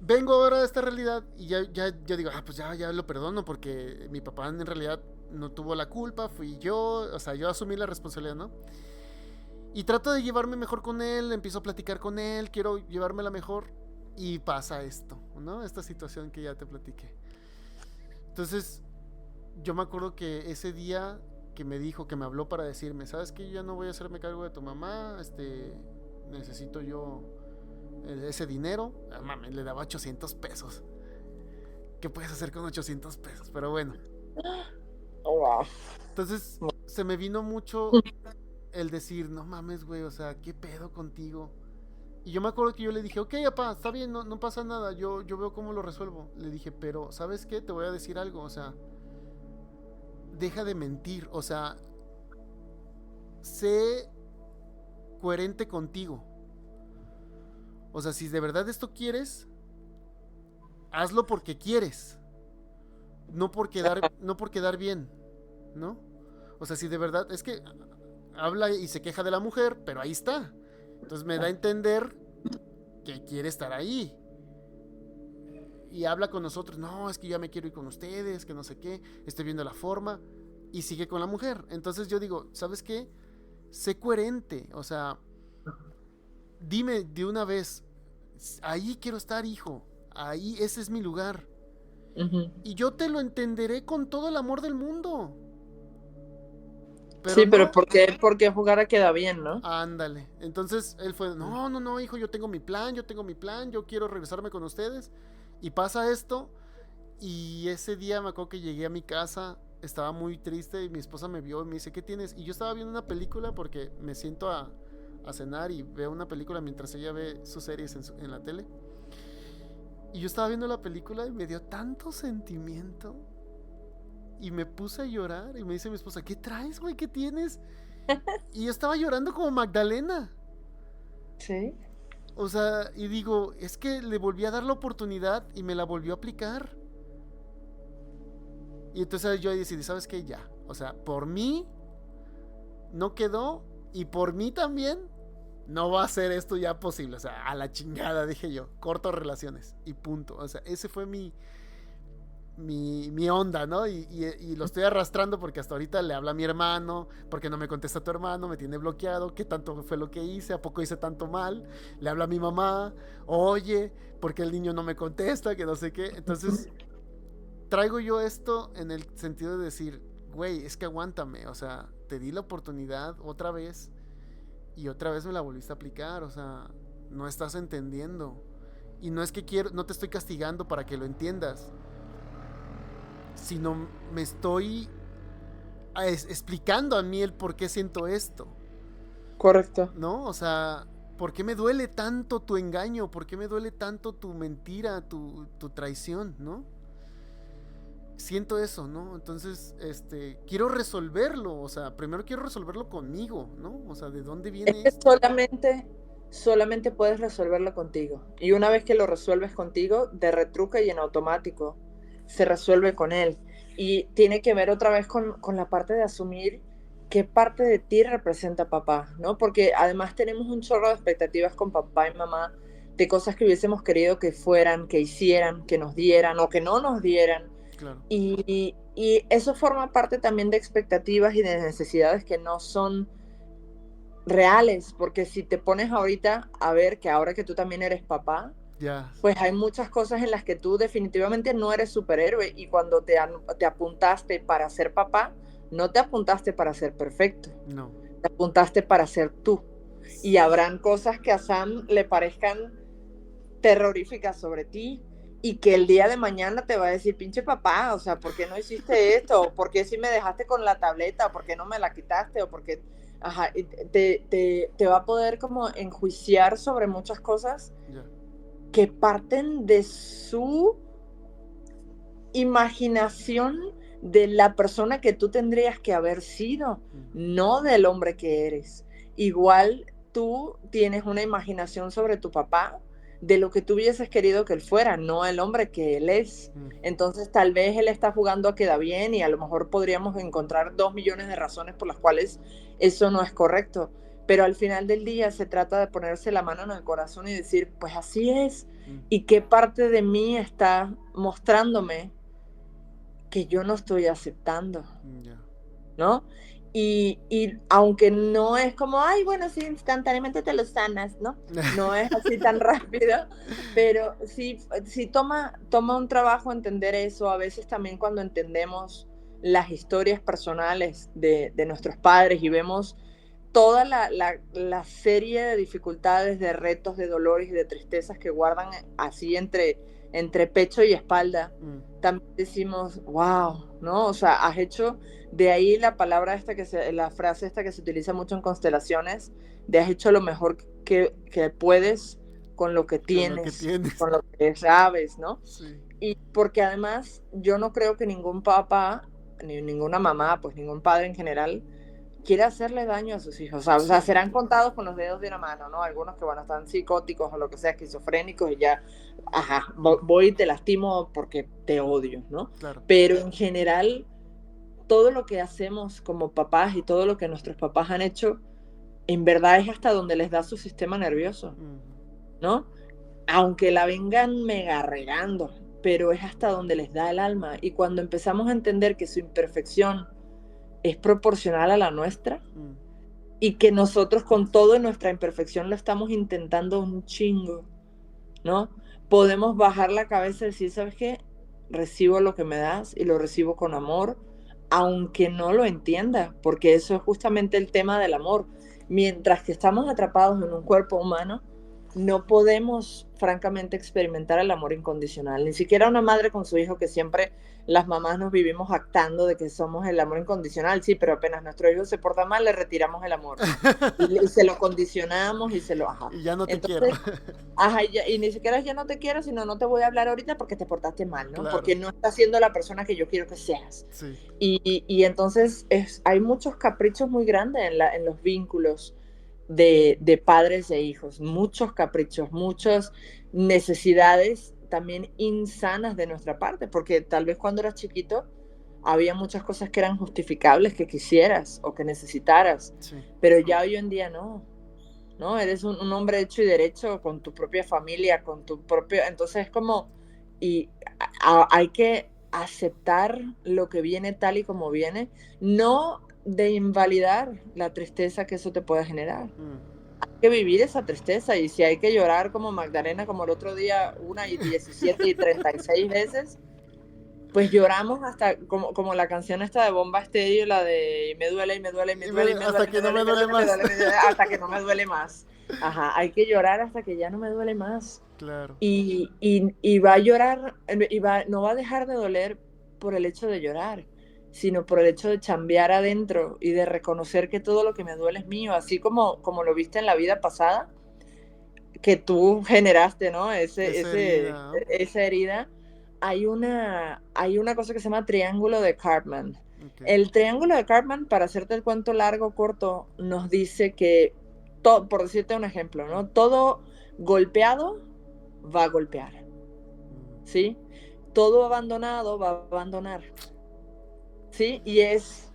vengo ahora a esta realidad y ya digo, pues ya lo perdono porque mi papá en realidad no tuvo la culpa, fui yo, o sea, yo asumí la responsabilidad, ¿no? Y trato de llevarme mejor con él, empiezo a platicar con él, quiero llevármela mejor y pasa esto, ¿no? Esta situación que ya te platiqué. Entonces, yo me acuerdo que ese día que me dijo, que me habló para decirme, ¿sabes qué? Yo ya no voy a hacerme cargo de tu mamá, necesito yo ese dinero. Mames, le daba 800 pesos. ¿Qué puedes hacer con 800 pesos? Pero bueno. Oh, wow. Entonces se me vino mucho el decir, no mames, güey, o sea, ¿qué pedo contigo? Y yo me acuerdo que yo le dije, ok, papá, está bien, no pasa nada, yo veo cómo lo resuelvo. Le dije, pero, ¿sabes qué? Te voy a decir algo, o sea, deja de mentir, o sea, sé coherente contigo. O sea, si de verdad esto quieres, hazlo porque quieres, no por quedar bien, ¿no? O sea, si de verdad es que habla y se queja de la mujer, pero ahí está. Entonces me da a entender que quiere estar ahí. Y habla con nosotros, no, es que ya me quiero ir con ustedes, que no sé qué, estoy viendo la forma. Y sigue con la mujer. Entonces yo digo, ¿sabes qué? Sé coherente, o sea, dime de una vez, ahí quiero estar, hijo, ahí ese es mi lugar. Ujú. Y yo te lo entenderé con todo el amor del mundo. Pero Sí, pero no, ¿por qué jugar a queda bien, no? ándale. Entonces él fue, no, hijo, yo tengo mi plan, yo quiero regresarme con ustedes. Y pasa esto. Y ese día me acuerdo que llegué a mi casa, estaba muy triste y mi esposa me vio y me dice, ¿qué tienes? Y yo estaba viendo una película porque me siento a cenar y veo una película mientras ella ve sus series en la tele. Y yo estaba viendo la película y me dio tanto sentimiento. Y me puse a llorar y me dice mi esposa, ¿qué traes, güey? ¿Qué tienes? Y yo estaba llorando como Magdalena. Sí. O sea, y digo, es que le volví a dar la oportunidad y me la volvió a aplicar. Y entonces yo decidí, ¿sabes qué? Ya. O sea, por mí no quedó y por mí también no va a ser esto ya posible. O sea, a la chingada, dije yo. Corto relaciones y punto. O sea, ese fue mi onda, ¿no? Y lo estoy arrastrando porque hasta ahorita le habla a mi hermano, porque no me contesta tu hermano, me tiene bloqueado, ¿qué tanto fue lo que hice? ¿A poco hice tanto mal? Le habla a mi mamá, oye, porque el niño no me contesta, que no sé qué. Entonces, traigo yo esto en el sentido de decir, güey, es que aguántame, o sea, te di la oportunidad otra vez y otra vez me la volviste a aplicar, o sea, no estás entendiendo. Y no es que quiero, no te estoy castigando para que lo entiendas, sino me estoy explicando a mí el por qué siento esto, Correcto. ¿no? O sea, ¿por qué me duele tanto tu engaño? ¿Por qué me duele tanto tu mentira, tu traición, ¿no? siento eso, ¿no? Entonces, quiero resolverlo, o sea, primero quiero resolverlo conmigo, ¿no? O sea, ¿de dónde Es viene que esto? solamente puedes resolverlo contigo. Y una vez que lo resuelves contigo, de retruque y en automático, se resuelve con él. Y tiene que ver otra vez con la parte de asumir qué parte de ti representa papá, ¿no? Porque además tenemos un chorro de expectativas con papá y mamá de cosas que hubiésemos querido que fueran, que hicieran, que nos dieran o que no nos dieran. Claro. Y eso forma parte también de expectativas y de necesidades que no son reales, porque si te pones ahorita a ver que ahora que tú también eres papá, Ya, pues hay muchas cosas en las que tú definitivamente no eres superhéroe y cuando te apuntaste para ser papá, no te apuntaste para ser perfecto, no. te apuntaste para ser tú. Y habrán cosas que a Sam le parezcan terroríficas sobre ti y que el día de mañana te va a decir, pinche papá, o sea, ¿por qué no hiciste esto? ¿O por qué si me dejaste con la tableta? ¿O por qué no me la quitaste? ¿O por qué? Ajá, y te va a poder como enjuiciar sobre muchas cosas Ya. que parten de su imaginación de la persona que tú tendrías que haber sido, no del hombre que eres. Igual tú tienes una imaginación sobre tu papá de lo que tú hubieses querido que él fuera, no el hombre que él es. Entonces tal vez él está jugando a queda bien y a lo mejor podríamos encontrar 2 millones de razones por las cuales eso no es correcto. Pero al final del día se trata de ponerse la mano en el corazón y decir, pues así es. ¿Y qué parte de mí está mostrándome que yo no estoy aceptando? Ya. ¿No? Y aunque no es como, ay, bueno, sí, instantáneamente te lo sanas, ¿no? No es así tan rápido, pero sí toma un trabajo entender eso. A veces también cuando entendemos las historias personales de nuestros padres y vemos toda la serie de dificultades, de retos, de dolores y de tristezas que guardan así entre pecho y espalda, también decimos, wow, ¿no? O sea, has hecho, de ahí la palabra esta la frase esta que se utiliza mucho en constelaciones, de has hecho lo mejor que puedes con lo que Con lo que tienes, tienes. con lo que sabes, ¿no? Sí. Y porque además yo no creo que ningún papá, ni ninguna mamá, pues ningún padre en general, quiere hacerle daño a sus hijos. O sea, Sí. serán contados con los dedos de una mano, ¿no? Algunos que, bueno, están psicóticos o lo que sea, esquizofrénicos y ya, ajá, voy y te lastimo porque te odio, ¿no? Claro. Pero en general, todo lo que hacemos como papás y todo lo que nuestros papás han hecho, en verdad es hasta donde les da su sistema nervioso, ¿no? Aunque la vengan mega regando, pero es hasta donde les da el alma. Y cuando empezamos a entender que su imperfección es proporcional a la nuestra, y que nosotros con todo nuestra imperfección lo estamos intentando un chingo, ¿no? Podemos bajar la cabeza y decir, ¿sabes qué? Recibo lo que me das y lo recibo con amor, aunque no lo entienda, porque eso es justamente el tema del amor. Mientras que estamos atrapados en un cuerpo humano, no podemos, francamente, experimentar el amor incondicional. Ni siquiera una madre con su hijo, que siempre las mamás nos vivimos jactando de que somos el amor incondicional. Sí, pero apenas nuestro hijo se porta mal, le retiramos el amor. Y se lo condicionamos y se lo... Ajá. Y ya no te quiero. Entonces, ajá, y ni siquiera es ya no te quiero, sino no te voy a hablar ahorita porque te portaste mal, ¿no? Claro. Porque no estás siendo la persona que yo quiero que seas. Sí. Y entonces hay muchos caprichos muy grandes en los vínculos de padres e hijos, muchos caprichos, muchas necesidades también insanas de nuestra parte, porque tal vez cuando eras chiquito había muchas cosas que eran justificables que quisieras o que necesitaras, Sí. pero ya hoy en día no. ¿No? Eres un hombre hecho y derecho con tu propia familia, con tu propio... Entonces es como... Y hay que aceptar lo que viene tal y como viene, no de invalidar la tristeza que eso te pueda generar. Hay que vivir esa tristeza y si hay que llorar como Magdalena, como el otro día, 1 y 17 y 36 veces, pues lloramos hasta como la canción esta de Bomba Estéreo, la de me duele y me duele y me duele y me Hasta duele, que me no duele, me me duele duele, me más. duele, me duele, hasta que no me duele más. Ajá, hay que llorar hasta que ya no me duele más. Claro. Y va a llorar, no va a dejar de doler por el hecho de llorar, sino por el hecho de chambear adentro y de reconocer que todo lo que me duele es mío, así como lo viste en la vida pasada, que tú generaste, ¿no? Esa herida, ¿no? Esa herida. hay una cosa que se llama triángulo de Karpman. Ok. El triángulo de Karpman, para hacerte el cuento largo o corto, nos dice que, por decirte un ejemplo, ¿no? Todo golpeado va a golpear, ¿sí? Todo abandonado va a abandonar, ¿sí? Y es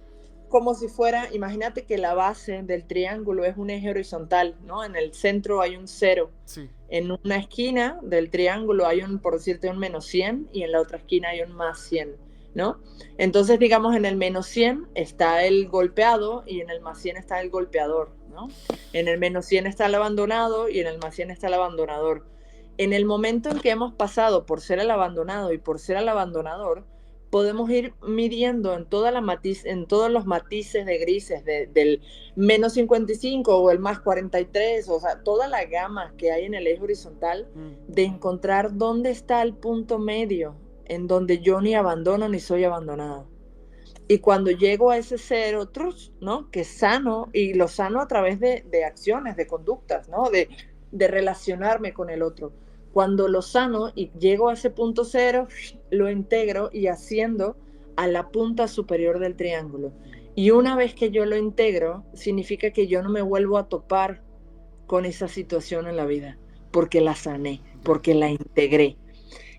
como si fuera, imagínate que la base del triángulo es un eje horizontal, ¿no? En el centro hay un 0. Sí. En una esquina del triángulo hay por decirte, un -100 y en la otra esquina hay un +100, ¿no? Entonces, digamos, en el -100 está el golpeado y en el +100 está el golpeador, ¿no? En el -100 está el abandonado y en el +100 está el abandonador. En el momento en que hemos pasado por ser el abandonado y por ser el abandonador, podemos ir midiendo en todos los matices de grises del -55 o el +43, o sea, toda la gama que hay en el eje horizontal, de encontrar dónde está el punto medio en donde yo ni abandono ni soy abandonado. Y cuando llego a ese 0, ¿no? Que sano, y lo sano a través de acciones, de conductas, ¿no? De relacionarme con el otro. Cuando lo sano y llego a ese punto 0, lo integro y asciendo a la punta superior del triángulo. Y una vez que yo lo integro, significa que yo no me vuelvo a topar con esa situación en la vida, porque la sané, porque la integré.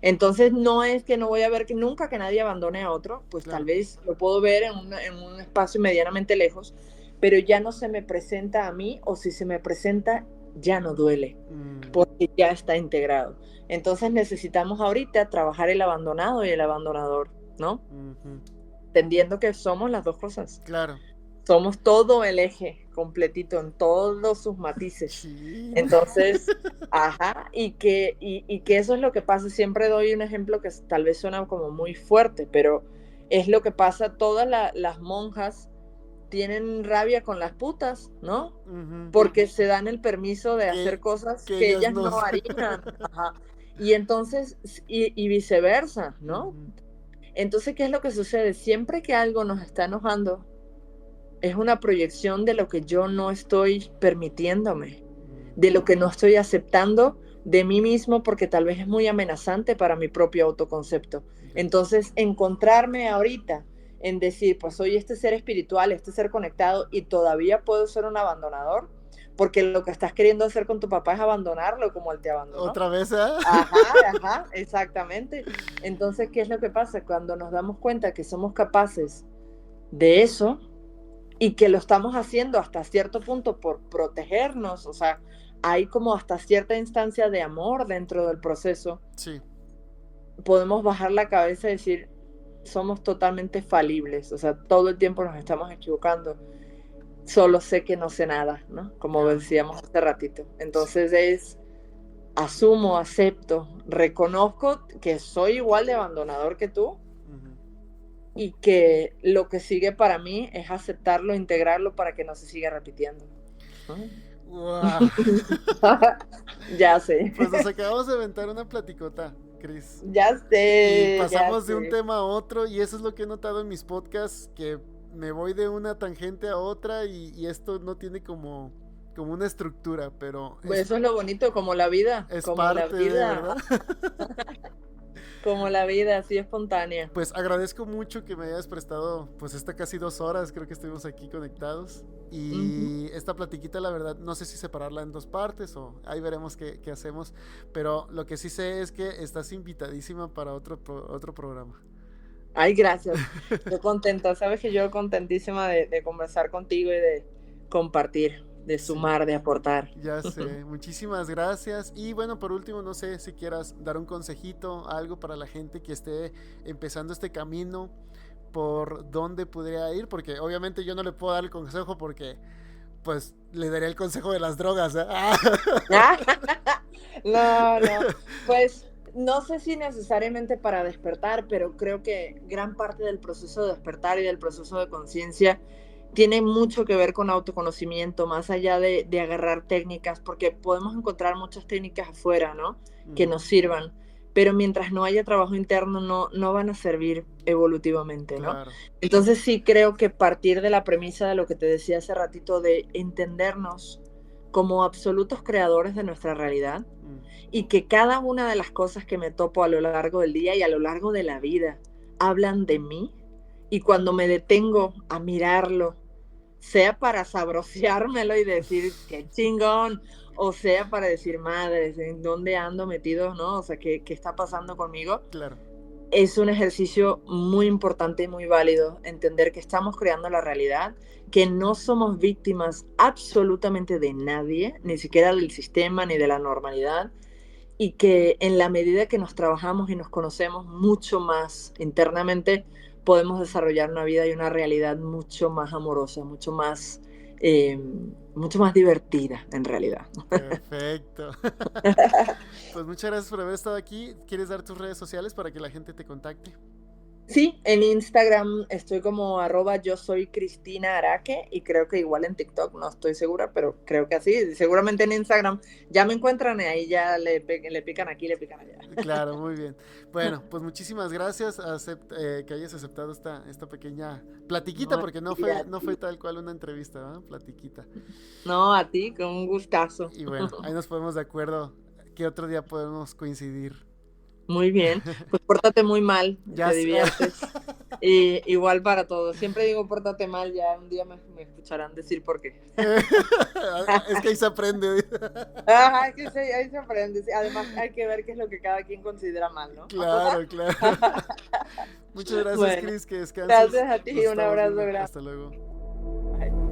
Entonces no es que no voy a ver que nunca que nadie abandone a otro, pues claro, tal vez lo puedo ver en un espacio medianamente lejos, pero ya no se me presenta a mí, o si se me presenta, ya no duele, porque ya está integrado. Entonces necesitamos ahorita trabajar el abandonado y el abandonador, ¿no? Entendiendo que somos las dos cosas. Claro. Somos todo el eje completito en todos sus matices. Sí. Entonces, y que eso es lo que pasa. Siempre doy un ejemplo que tal vez suena como muy fuerte, pero es lo que pasa. Todas las monjas tienen rabia con las putas, ¿no? Porque se dan el permiso de hacer cosas que ellas no harían. Y entonces, y viceversa, ¿no? Entonces, ¿qué es lo que sucede? Siempre que algo nos está enojando, es una proyección de lo que yo no estoy permitiéndome, de lo que no estoy aceptando de mí mismo, porque tal vez es muy amenazante para mi propio autoconcepto. Entonces, encontrarme ahorita en decir, pues soy este ser espiritual, este ser conectado, y todavía puedo ser un abandonador, porque lo que estás queriendo hacer con tu papá es abandonarlo como él te abandonó. ¿Otra vez, Exactamente. Entonces, ¿qué es lo que pasa? Cuando nos damos cuenta que somos capaces de eso, y que lo estamos haciendo hasta cierto punto por protegernos, o sea, hay como hasta cierta instancia de amor dentro del proceso. Sí. Podemos bajar la cabeza y decir, somos totalmente falibles, o sea, todo el tiempo nos estamos equivocando. Solo sé que no sé nada, ¿no? Como decíamos hace ratito. Entonces asumo, acepto, reconozco que soy igual de abandonador que tú, y que lo que sigue para mí es aceptarlo, integrarlo para que no se siga repitiendo. Wow. Ya sé. Pues nos acabamos de aventar una platicota, Cris. Ya sé. Y pasamos de un tema a otro, y eso es lo que he notado en mis podcasts, que me voy de una tangente a otra, y esto no tiene como una estructura, pero... Pues eso es lo bonito, como la vida. Es como parte la vida. de, ¿verdad? Como la vida, así espontánea. Pues agradezco mucho que me hayas prestado, pues casi 2 horas, creo que estuvimos aquí conectados. Y esta platiquita, la verdad, no sé si separarla en 2 partes o ahí veremos qué hacemos. Pero lo que sí sé es que estás invitadísima para otro programa. Ay, gracias. Yo contenta, sabes que yo contentísima de conversar contigo y de compartir, de sumar, de aportar. Ya sé, muchísimas gracias. Y bueno, por último, no sé si quieras dar un consejito, algo para la gente que esté empezando este camino, por dónde podría ir, porque obviamente yo no le puedo dar el consejo porque pues le daré el consejo de las drogas, ¿eh? No, pues no sé si necesariamente para despertar, pero creo que gran parte del proceso de despertar y del proceso de conciencia tiene mucho que ver con autoconocimiento, más allá de agarrar técnicas, porque podemos encontrar muchas técnicas afuera, ¿no? Que nos sirvan, pero mientras no haya trabajo interno no van a servir evolutivamente, ¿no? Claro. Entonces sí creo que partir de la premisa de lo que te decía hace ratito, de entendernos como absolutos creadores de nuestra realidad, y que cada una de las cosas que me topo a lo largo del día y a lo largo de la vida hablan de mí, y cuando me detengo a mirarlo, sea para sabroseármelo y decir qué chingón, o sea para decir, madre, ¿en dónde ando metido, no? O sea, ¿qué está pasando conmigo? Claro. Es un ejercicio muy importante y muy válido entender que estamos creando la realidad, que no somos víctimas absolutamente de nadie, ni siquiera del sistema ni de la normalidad, y que en la medida que nos trabajamos y nos conocemos mucho más internamente, podemos desarrollar una vida y una realidad mucho más amorosa, eh, mucho más divertida en realidad. Perfecto. Pues muchas gracias por haber estado aquí. ¿Quieres dar tus redes sociales para que la gente te contacte? Sí, en Instagram estoy como @yo soy Cristina Araque, y creo que igual en TikTok, no estoy segura, pero creo que así. Seguramente en Instagram ya me encuentran y ahí ya le pican aquí, le pican allá. Claro, muy bien. Bueno, pues muchísimas gracias que hayas aceptado esta pequeña platiquita, No, porque no fue tal cual una entrevista, ¿no? Platiquita. no, a ti, con un gustazo. Y bueno, ahí nos ponemos de acuerdo qué otro día podemos coincidir. Muy bien, pues pórtate muy mal, Ya te sé. diviertes. Y igual para todos. Siempre digo pórtate mal, ya un día me escucharán decir por qué. Es que ahí se aprende. Ajá, que sí, ahí se aprende. Sí, además hay que ver qué es lo que cada quien considera mal, ¿no? Claro, claro. Muchas gracias, Bueno, Cris, que descanses. gracias a Nos ti, un estamos abrazo viendo. grande. Hasta luego. Bye.